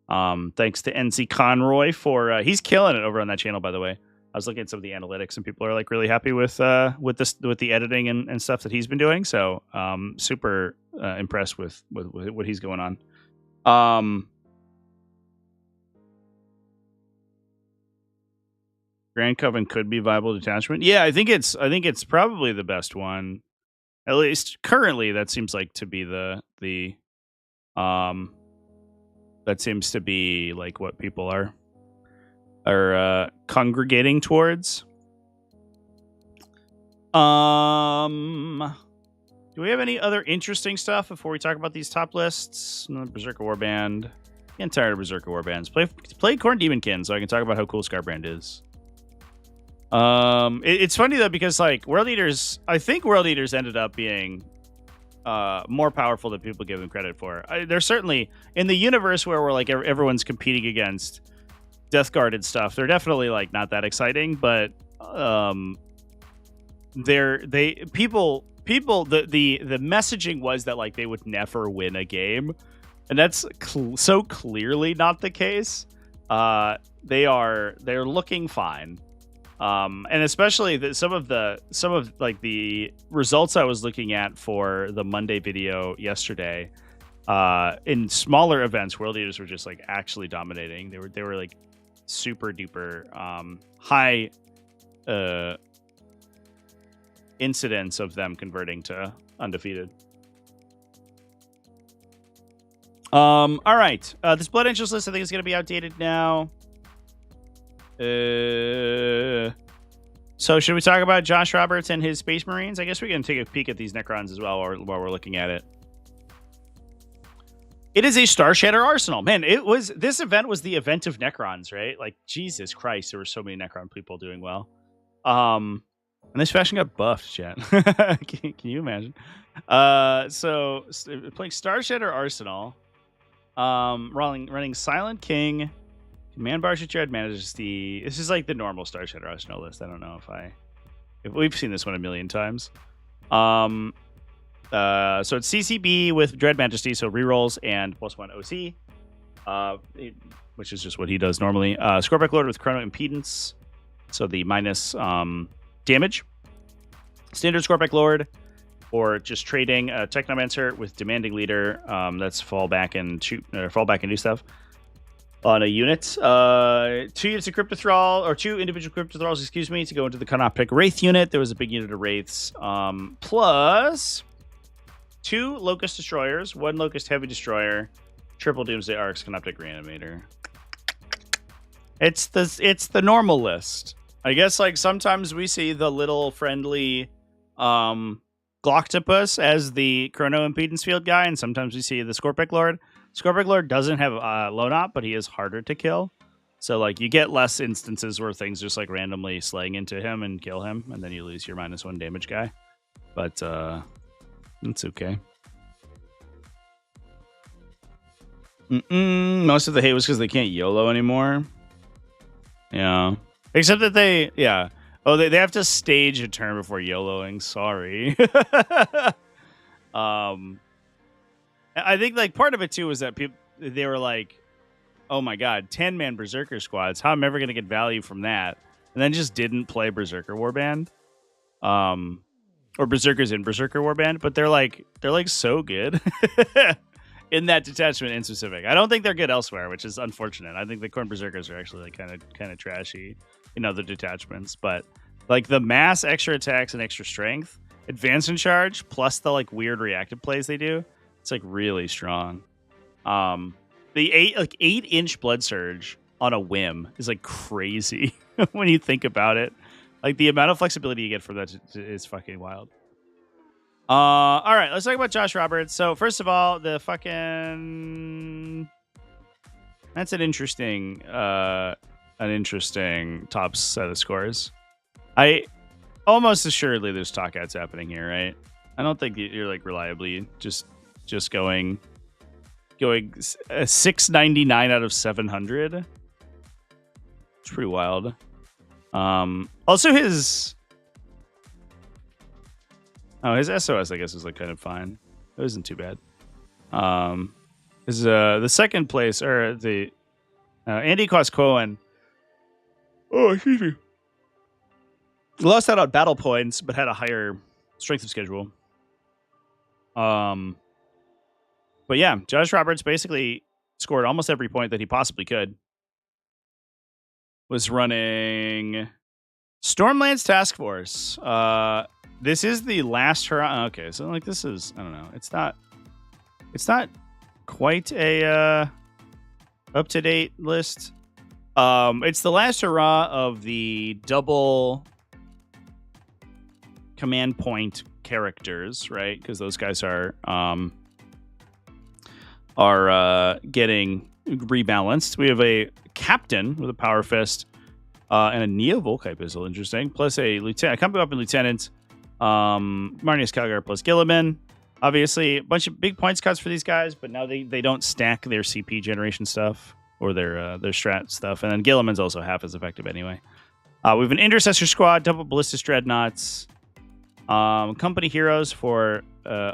Thanks to NC Conroy for he's killing it over on that channel, by the way. I was looking at some of the analytics and people are like really happy with the editing and stuff that he's been doing. So super impressed with what he's going on. Grand Coven could be viable detachment. Yeah, I think it's probably the best one. At least currently, that seems like to be the that seems to be like what people are congregating towards. Do we have any other interesting stuff before we talk about these top lists? Berserker Warband. Getting tired of Berserker Warbands. Play Khorne Demonkin so I can talk about how cool Scarbrand is. It's funny though because like World Eaters, I think World Eaters ended up being more powerful than people give them credit for. They're certainly in the universe where we're like everyone's competing against Death Guard and stuff. They're definitely like not that exciting, but the messaging was that like they would never win a game, and that's so clearly not the case. They're looking fine. And especially some of like the results I was looking at for the Monday video yesterday, in smaller events, World Eaters were just like actually dominating. They were like super duper high incidence of them converting to undefeated. All right, this Blood Angels list I think is going to be outdated now. So should we talk about Josh Roberts and his Space Marines? I guess we can take a peek at these Necrons as well while we're looking at it. It is a Star Shatter arsenal. Man, this event was the event of Necrons, right? Like, Jesus Christ, there were so many Necron people doing well. And this faction got buffed, chat. Can you imagine? So playing Star Shatter arsenal, running Silent King, Command Barge Dread Majesty. This is like the normal Star Shatter Arsenal list. I don't know if we've seen this one a million times. So it's CCB with Dread Majesty, so rerolls and +1 OC, which is just what he does normally. Scorpic Lord with Chrono Impedance, so the minus damage. Standard Scorpic Lord, or just trading Technomancer with Demanding Leader. That's fall back and do stuff. On a unit, 2 units of Cryptothrall, or 2 individual Cryptothralls, excuse me, to go into the Canoptic Wraith unit. There was a big unit of Wraiths, plus 2 Locust Destroyers, 1 Locust Heavy Destroyer, triple Doomsday Arcs, Canoptic Reanimator. It's the normal list. I guess like sometimes we see the little friendly Gloctopus as the Chrono Impedance Field guy, and sometimes we see the Scorpic Lord. Scorpic Lord doesn't have low op, but he is harder to kill. So like you get less instances where things just like randomly slaying into him and kill him, and then you lose your -1 damage guy. But it's okay. Most of the hate was because they can't YOLO anymore. Yeah. Except that they have to stage a turn before YOLOing. Sorry. I think like part of it too was that they were like, oh my god, 10-man Berserker squads. How am I ever going to get value from that? And then just didn't play Berserker Warband. Or Berserkers in Berserker Warband, but they're like so good in that detachment in specific. I don't think they're good elsewhere, which is unfortunate. I think the Khorne Berserkers are actually like kind of trashy in other detachments, but like the mass extra attacks and extra strength, advance and charge, plus the like weird reactive plays they do, it's like really strong. The 8-inch blood surge on a whim is like crazy when you think about it. Like the amount of flexibility you get from that is fucking wild. All right, let's talk about Josh Roberts. So first of all, the fucking that's an interesting top set of scores. I almost assuredly there's talk outs happening here, right? I don't think you're like reliably just going 699 out of 700. It's pretty wild. Also his SOS I guess is like kind of fine. It isn't too bad. Is the second place or the Andy Quascoen. Oh, excuse me. Lost out on battle points, but had a higher strength of schedule. But yeah, Josh Roberts basically scored almost every point that he possibly could. Was running Stormlands Task Force. This is the last hurrah. Okay, so like this is, I don't know. It's not quite a up to date list. It's the last hurrah of the double command point characters, right? Because those guys are getting rebalanced. We have a captain with a power fist and a Neo Volkite pistol, interesting. Plus a lieutenant, a company weapon lieutenant, Marnius Calgar plus Gilliman. Obviously, a bunch of big points cuts for these guys, but now they don't stack their CP generation stuff or their strat stuff. And then Gilliman's also half as effective anyway. We have an Intercessor squad, double ballistic dreadnoughts, company heroes for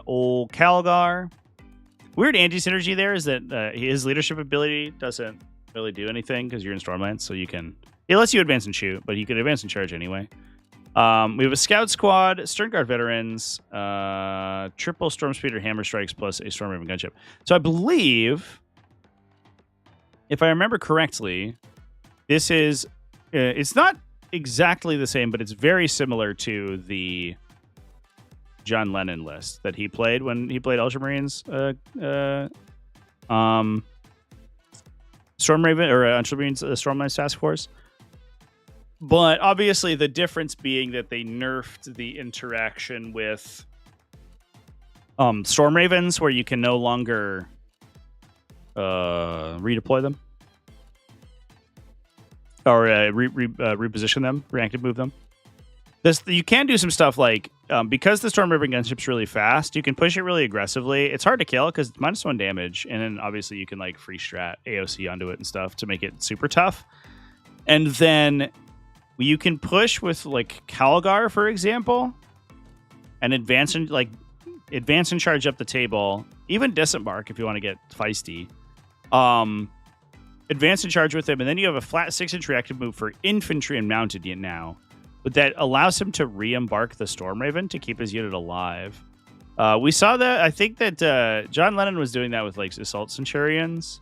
old Calgar. Weird anti-synergy there is that his leadership ability doesn't really do anything because you're in Stormlands, so it lets you advance and shoot, but he could advance and charge anyway. We have a scout squad, Sternguard veterans, triple Stormspeeder hammer strikes plus a Stormraven gunship. So I believe, if I remember correctly, this is it's not exactly the same, but it's very similar to the John Lennon list that he played when he played Ultramarines, Stormraven or Ultramarines Stormlands Task Force. But obviously, the difference being that they nerfed the interaction with Stormravens, where you can no longer redeploy them or reposition them, reactive move them. You can do some stuff like because the Stormraven gunship's really fast, you can push it really aggressively. It's hard to kill because it's -1 damage, and then obviously you can like free strat AOC onto it and stuff to make it super tough. And then you can push with like Calgar, for example, and advance and charge up the table. Even Disembark if you want to get feisty. Advance and charge with him, and then you have a flat 6-inch reactive move for infantry and mounted unit now. But that allows him to re-embark the Stormraven to keep his unit alive. We saw that. I think that John Lennon was doing that with like Assault Centurions,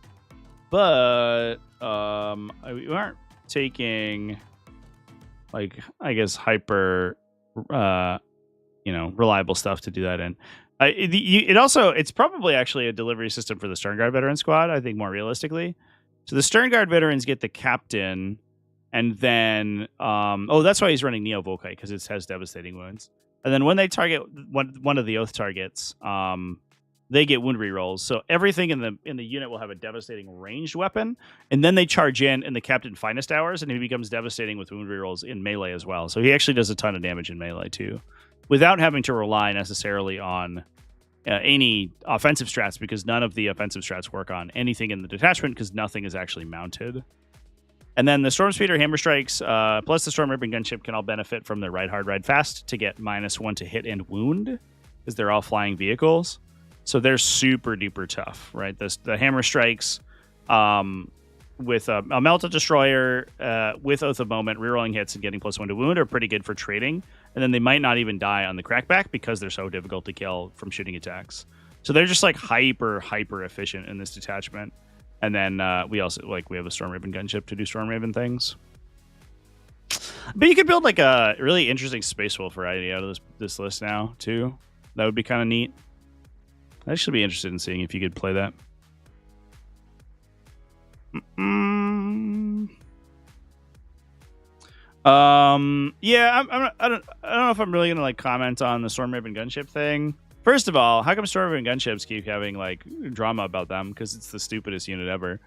but we aren't taking like, I guess, hyper reliable stuff to do that in. It's probably actually a delivery system for the Sternguard veteran squad, I think, more realistically. So the Sternguard veterans get the captain. And then, that's why he's running Neo Volkite, because it has devastating wounds. And then when they target one of the Oath targets, they get wound rerolls. So everything in the unit will have a devastating ranged weapon, and then they charge in the Captain Finest Hours, and he becomes devastating with wound rerolls in melee as well. So he actually does a ton of damage in melee too, without having to rely necessarily on any offensive strats, because none of the offensive strats work on anything in the detachment because nothing is actually mounted. And then the Stormspeeder hammer strikes plus the Stormraven gunship can all benefit from the ride hard, ride fast to get -1 to hit and wound, because they're all flying vehicles. So they're super duper tough, right? The hammer strikes with a Melta Destroyer with Oath of Moment, rerolling hits and getting +1 to wound are pretty good for trading. And then they might not even die on the crackback because they're so difficult to kill from shooting attacks. So they're just like hyper efficient in this detachment. And then we also we have a Stormraven gunship to do Stormraven things. But you could build like a really interesting Space Wolf variety out of this list now too. That would be kind of neat. I'd actually be interested in seeing if you could play that. Yeah, I don't know if I'm really gonna like comment on the Stormraven gunship thing. First of all, how come Stormraven gunships keep having like drama about them? Because it's the stupidest unit ever.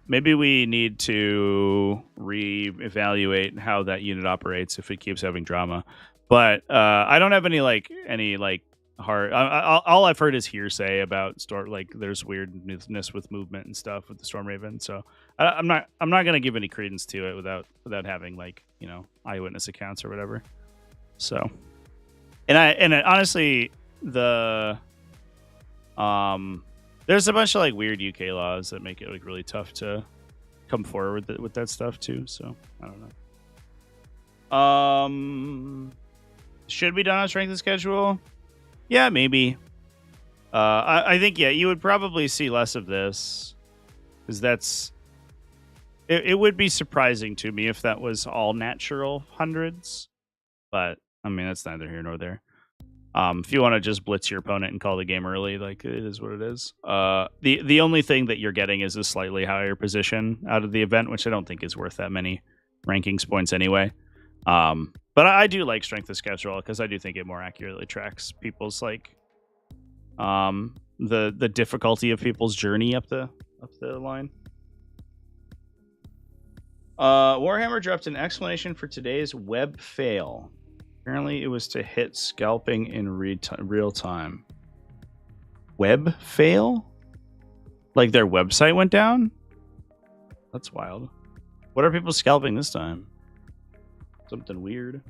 Maybe we need to reevaluate how that unit operates if it keeps having drama. But I don't have any hard. All I've heard is hearsay about there's weirdness with movement and stuff with the Stormraven. So I'm not gonna give any credence to it without having eyewitness accounts or whatever. So, and honestly, there's a bunch of weird UK laws that make it really tough to come forward with that stuff too. So I don't know. Should be done on strength and schedule. Yeah, maybe. I think you would probably see less of this because it would be surprising to me if that was all natural hundreds. But I mean, that's neither here nor there. If you want to just blitz your opponent and call the game early, it is what it is. The only thing that you're getting is a slightly higher position out of the event, which I don't think is worth that many rankings points anyway. But I do like strength of schedule because I do think it more accurately tracks people's the difficulty of people's journey up the line. Warhammer dropped an explanation for today's web fail. Apparently, it was to hit scalping in real time. Web fail? Like their website went down? That's wild. What are people scalping this time? Something weird.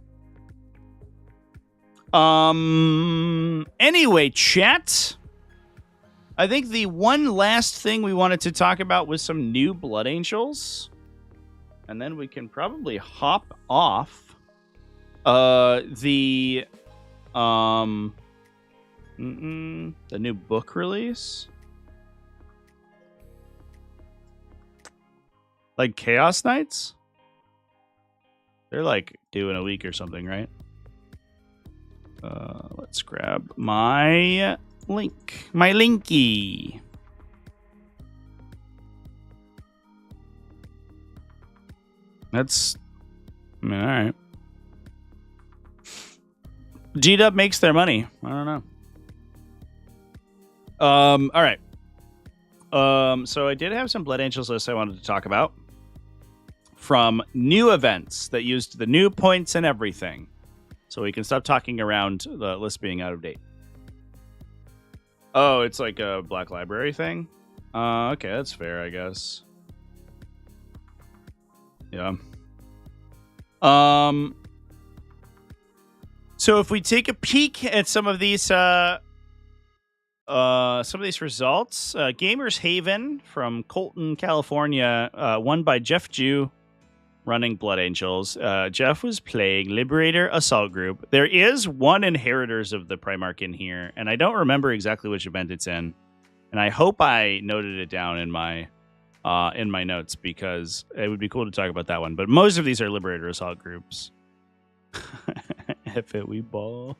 Anyway, chat. I think the one last thing we wanted to talk about was some new Blood Angels. And then we can probably hop off the new book release. Like Chaos Knights? They're due in a week or something, right? Let's grab my link. My linky. All right. G-Dub makes their money. I don't know. All right. So I did have some Blood Angels lists I wanted to talk about from new events that used the new points and everything. So we can stop talking around the list being out of date. Oh, it's like a Black Library thing? Okay, that's fair, I guess. Yeah. So if we take a peek at some of these results, Gamers Haven from Colton, California, won by Jeff Jew, running Blood Angels. Jeff was playing Liberator Assault Group. There is one Inheritors of the Primarch in here, and I don't remember exactly which event it's in. And I hope I noted it down in my notes because it would be cool to talk about that one. But most of these are Liberator Assault Groups. F it, we ball.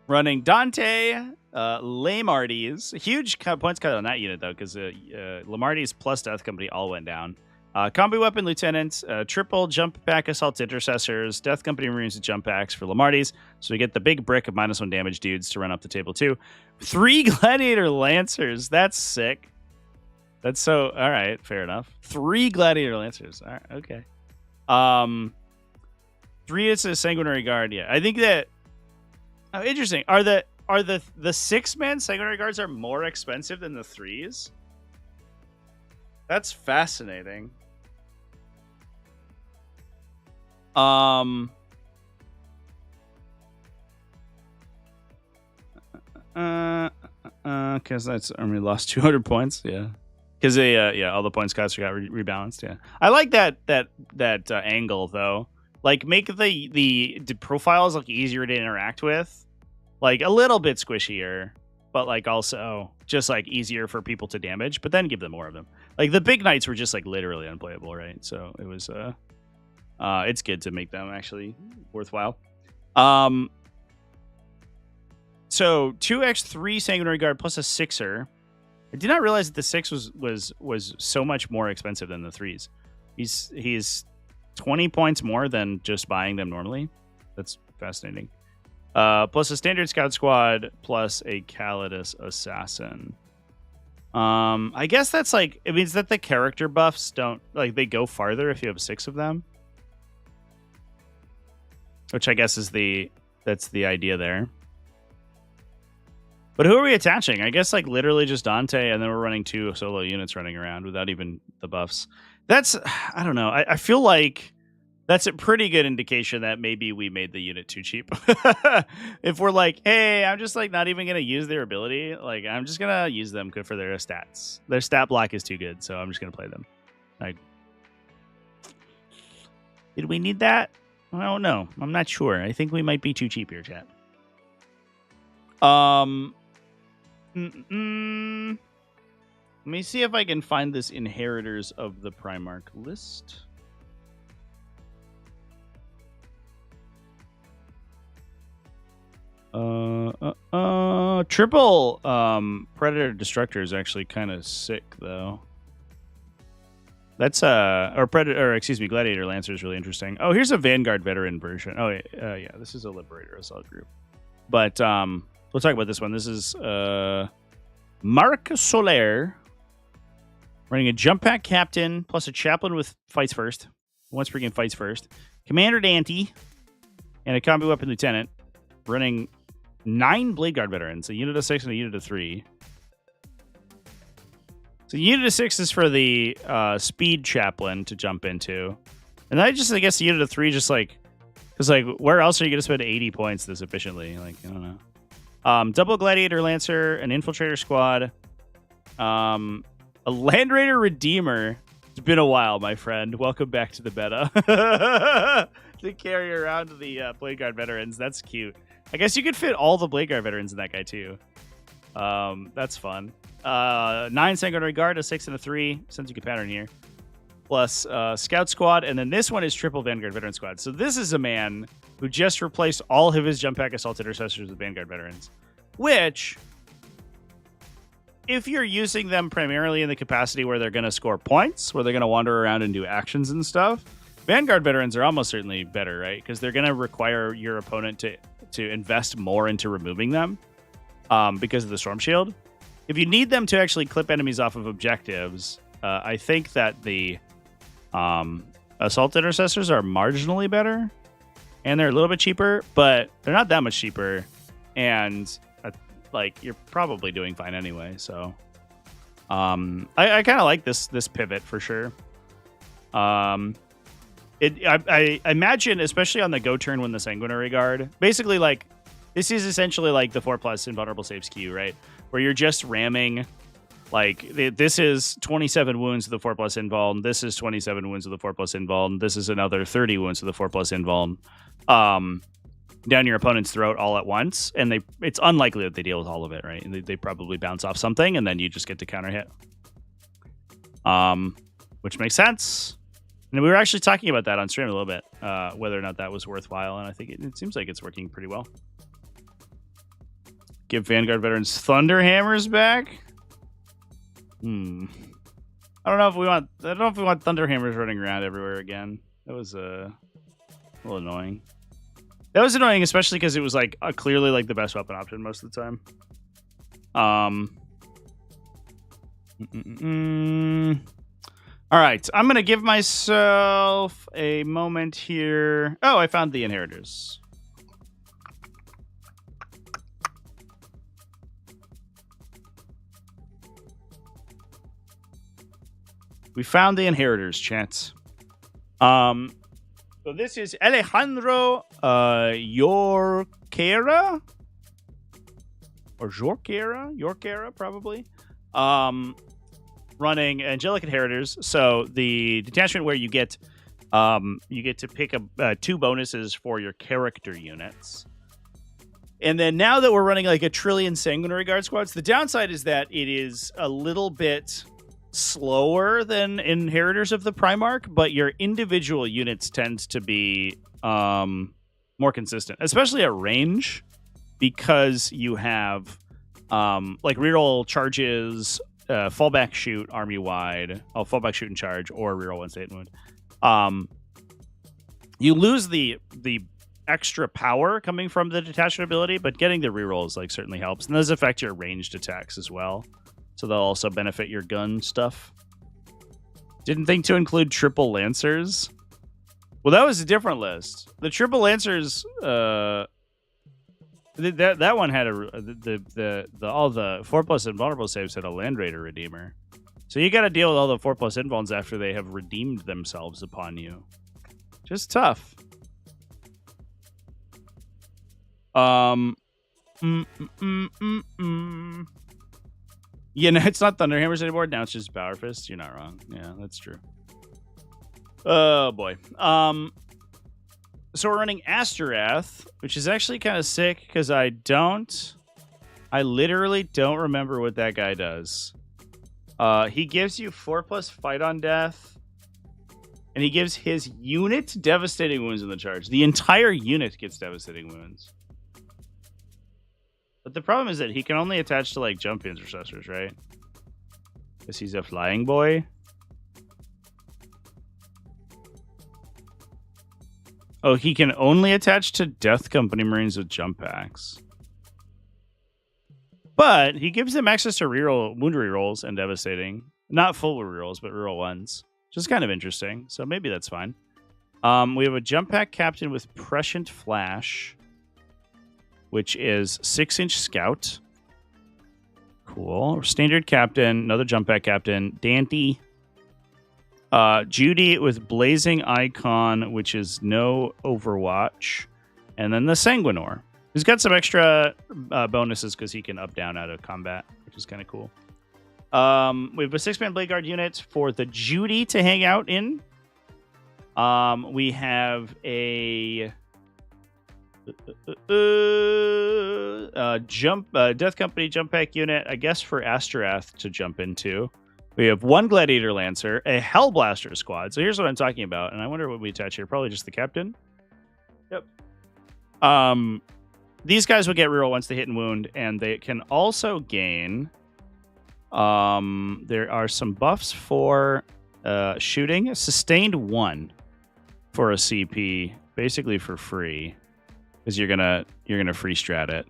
Running Dante, Lamarties. Huge points cut on that unit, though, because Lamarties plus Death Company all went down. Combi Weapon Lieutenants, triple Jump Pack Assault Intercessors, Death Company Marines with Jump Packs for Lamarties. So we get the big brick of -1 damage dudes to run up the table, too. 3 Gladiator Lancers. That's sick. That's so... All right, fair enough. 3 Gladiator Lancers. All right, okay. 3 is a Sanguinary Guard. Yeah, I think that... Oh, interesting. Are the 6-man Sanguinary Guards are more expensive than the 3s? That's fascinating. Because that's we lost 200 points. Yeah, because they all the points costs got rebalanced. Yeah, I like that angle though. Make the profiles look easier to interact with, a little bit squishier, but also just easier for people to damage. But then give them more of them. The big knights were just literally unplayable, right? So it was it's good to make them actually worthwhile. So 2x3 Sanguinary Guard plus a 6er. I did not realize that the 6 was so much more expensive than the 3s. He's 20 points more than just buying them normally. That's fascinating. Plus a standard scout squad, plus a Calidus assassin. I guess that's like, it means that the character buffs don't, like, they go farther if you have 6 of them. Which I guess is that's the idea there. But who are we attaching? I guess like literally just Dante, and then we're running 2 solo units running around without even the buffs. That's, I don't know. I feel like that's a pretty good indication that maybe we made the unit too cheap. If we're like, hey, I'm just like not even going to use their ability. Like, I'm just going to use them for their stats. Their stat block is too good, so I'm just going to play them. Like, did we need that? I don't know. I'm not sure. I think we might be too cheap here, chat. Let me see if I can find this Inheritors of the Primarch list. Triple Predator Destructor is actually kind of sick though. That's Gladiator Lancer is really interesting. Oh, here's a Vanguard veteran version. Oh yeah, this is a Liberator assault group. But we'll talk about this one. This is Marc Soler running a jump pack captain plus a chaplain with fights first. Once per game fights first. Commander Dante and a combat weapon lieutenant running 9 Blade Guard veterans, a unit of 6 and a unit of 3. So unit of 6 is for the speed chaplain to jump into. And I guess the unit of 3 just like, because like where else are you going to spend 80 points this efficiently? Like, I don't know. Double Gladiator Lancer, an Infiltrator Squad, a Land Raider Redeemer. It's been a while, my friend. Welcome back to the meta. To carry around the Blade Guard veterans. That's cute. I guess you could fit all the Blade Guard veterans in that guy too. That's fun. 9 Sanguinary Guard, a 6 and a 3. Since you can pattern here. Plus Scout Squad, and then this one is triple Vanguard Veteran Squad. So this is a man who just replaced all of his Jump Pack Assault Intercessors with Vanguard Veterans. Which, if you're using them primarily in the capacity where they're going to score points, where they're going to wander around and do actions and stuff, Vanguard Veterans are almost certainly better, right? Because they're going to require your opponent to invest more into removing them because of the Storm Shield. If you need them to actually clip enemies off of objectives, I think that the Assault Intercessors are marginally better, and they're a little bit cheaper, but they're not that much cheaper, and like you're probably doing fine anyway. So I kind of like this pivot for sure. I imagine, especially on the go turn when the Sanguinary Guard, basically like this is essentially like the 4+ Invulnerable Saves queue, right? Where you're just ramming. Like, this is 27 wounds with the 4+ invuln. This is 27 wounds with the 4+ invuln. This is another 30 wounds with the 4+ invuln. Down your opponent's throat all at once. And it's unlikely that they deal with all of it, right? And they probably bounce off something, and then you just get to counter hit. Which makes sense. And we were actually talking about that on stream a little bit, whether or not that was worthwhile. And I think it seems like it's working pretty well. Give Vanguard veterans Thunder Hammers back. I don't know if we want Thunder Hammers running around everywhere again. That was a little annoying. That was annoying, especially because it was like clearly like the best weapon option most of the time. All right, I'm gonna give myself a moment here. Oh, I found the Inheritors. We found the Inheritors, chat. So this is Alejandro Yorquera? Or Yorquera, probably. Running Angelic Inheritors. So the detachment where you get to pick 2 bonuses for your character units. And then now that we're running like a trillion Sanguinary Guard squads, the downside is that it is a little bit slower than Inheritors of the Primarch, but your individual units tend to be more consistent, especially at range, because you have like reroll charges fallback shoot, army wide. Oh, fallback shoot and charge, or reroll one state and wound. You lose the extra power coming from the detachment ability, but getting the rerolls like certainly helps. And those affect your ranged attacks as well, so they'll also benefit your gun stuff. Didn't think to include triple lancers. Well, that was a different list. The triple lancers, that one had all the 4+ invulnerable saves had a Land Raider Redeemer. So you got to deal with all the 4+ invulns after they have redeemed themselves upon you. Just tough. Yeah, no, it's not Thunderhammers anymore. Now it's just Power Fists. You're not wrong. Yeah, that's true. Oh boy. So we're running Asterath, which is actually kind of sick because I literally don't remember what that guy does. He gives you 4+ fight on death, and he gives his unit devastating wounds in the charge. The entire unit gets devastating wounds. But the problem is that he can only attach to like jump intercessors, right? Because he's a flying boy. Oh, he can only attach to Death Company Marines with jump packs. But he gives them access to reroll wound rerolls and devastating. Not full rerolls, but reroll ones. Which is kind of interesting. So maybe that's fine. We have a jump pack captain with Prescient Flash, which is 6-inch scout. Cool. Standard captain, another jump pack captain, Dante. Judy with Blazing Icon, which is no Overwatch. And then the Sanguinor. He's got some extra bonuses because he can up down out of combat, which is kind of cool. We have a 6-man Blade Guard unit for the Judy to hang out in. We have a Death Company jump pack unit, I guess, for Asterath to jump into. We have one Gladiator Lancer, a Hellblaster squad. So here's what I'm talking about, and I wonder what we attach here. Probably just the captain. Yep. These guys will get reroll once they hit and wound, and they can also gain. There are some buffs for shooting. Sustained 1 for a CP, basically for free, because you're gonna free strat it.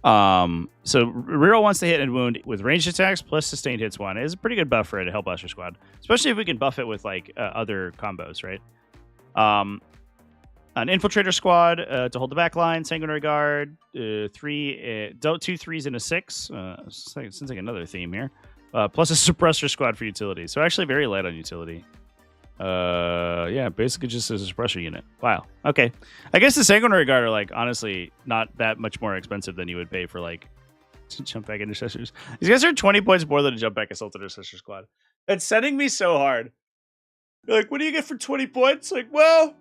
So reroll once they hit and wound with ranged attacks plus sustained hits 1 is a pretty good buff for a Hellblaster squad, especially if we can buff it with like other combos, right? An Infiltrator squad to hold the back line, Sanguinary Guard, 2 3s and a 6. Sounds like another theme here. Plus a Suppressor squad for utility. So actually very light on utility. Yeah, basically just as a suppressor unit. Wow. Okay. I guess the Sanguinary Guard are like honestly not that much more expensive than you would pay for like jump back intercessors. These guys are 20 points more than a jump back assault intercessor squad. It's setting me so hard. You're like, what do you get for 20 points? Like, well,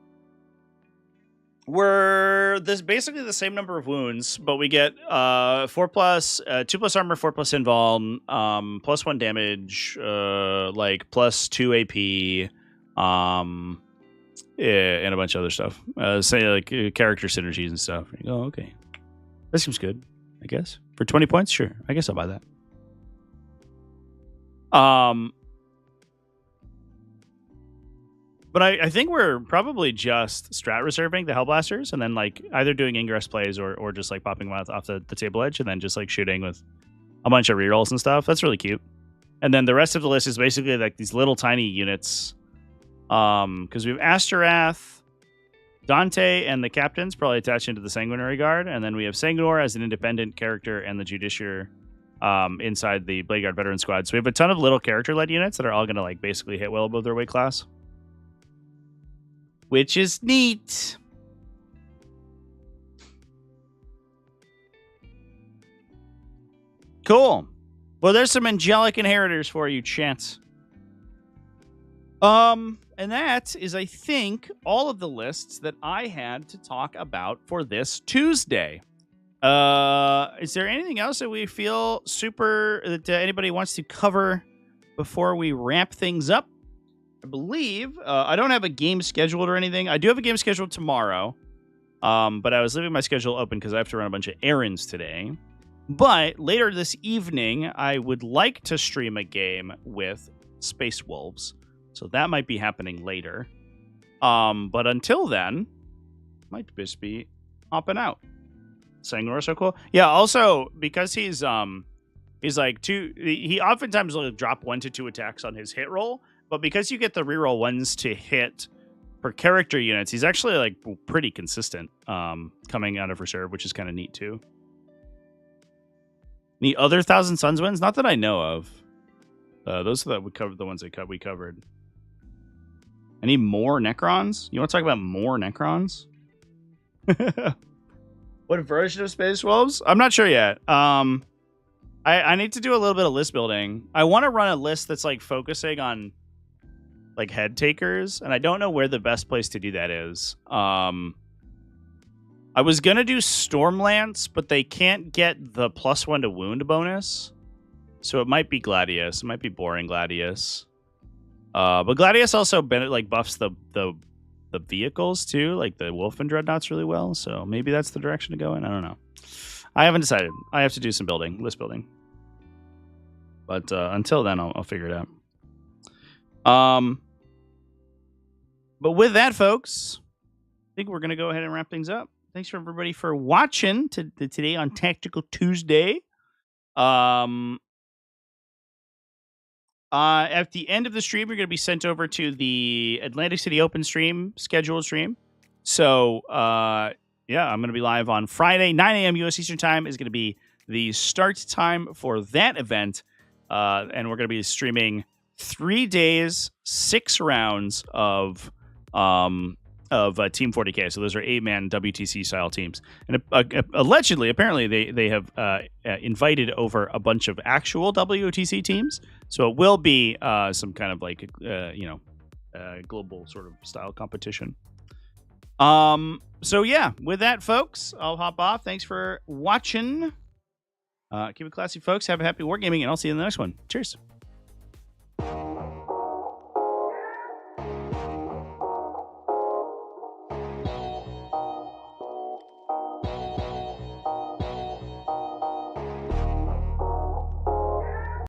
we're this basically the same number of wounds, but we get 4+, 2+ armor, 4+ invuln, +1 damage, like +2 AP. And a bunch of other stuff. Say like character synergies and stuff. Oh, okay. That seems good, I guess. For 20 points, sure. I guess I'll buy that. But I think we're probably just strat reserving the Hellblasters and then like either doing ingress plays or just like popping them off the table edge and then just like shooting with a bunch of rerolls and stuff. That's really cute. And then the rest of the list is basically like these little tiny units. Because we have Asterath, Dante, and the captains probably attached into the Sanguinary Guard, and then we have Sanguinor as an independent character and the Judiciary inside the Blade Guard veteran squad. So we have a ton of little character-led units that are all going to like basically hit well above their weight class, which is neat. Cool. Well, there's some angelic inheritors for you, Chance. And that is, I think, all of the lists that I had to talk about for this Tuesday. Is there anything else that we feel that anybody wants to cover before we wrap things up? I believe I don't have a game scheduled or anything. I do have a game scheduled tomorrow, but I was leaving my schedule open because I have to run a bunch of errands today. But later this evening, I would like to stream a game with Space Wolves. So that might be happening later. But until then, might just be hopping out. Sangor so cool. Yeah, also because he's like he oftentimes will drop 1 to 2 attacks on his hit roll, but because you get the reroll ones to hit per character units, he's actually like pretty consistent coming out of reserve, which is kind of neat too. Any other Thousand Suns wins? Not that I know of. Those are that we covered. The ones that we covered. Any more Necrons? You want to talk about more Necrons? What version of Space Wolves? I'm not sure yet. I need to do a little bit of list building. I want to run a list that's like focusing on like head takers, and I don't know where the best place to do that is. I was gonna do Stormlance, but they can't get the +1 to wound bonus, so it might be Gladius. It might be boring Gladius. But Gladius also buffs the vehicles too, like the Wolfen Dreadnoughts really well. So maybe that's the direction to go in. I don't know. I haven't decided. I have to do some list building. But until then, I'll figure it out. But with that, folks, I think we're gonna go ahead and wrap things up. Thanks for everybody for watching today on Tactical Tuesday. At the end of the stream, you're going to be sent over to the Atlantic City Open stream, scheduled stream. So, yeah, I'm going to be live on Friday, 9 a.m. U.S. Eastern Time is going to be the start time for that event. And we're going to be streaming 3 days, 6 rounds of Team 40k. So those are 8-man WTC style teams. And allegedly, apparently, they have invited over a bunch of actual WTC teams. So it will be some kind of like global sort of style competition. So yeah, with that, folks, I'll hop off. Thanks for watching. Keep it classy, folks. Have a happy wargaming, and I'll see you in the next one. Cheers.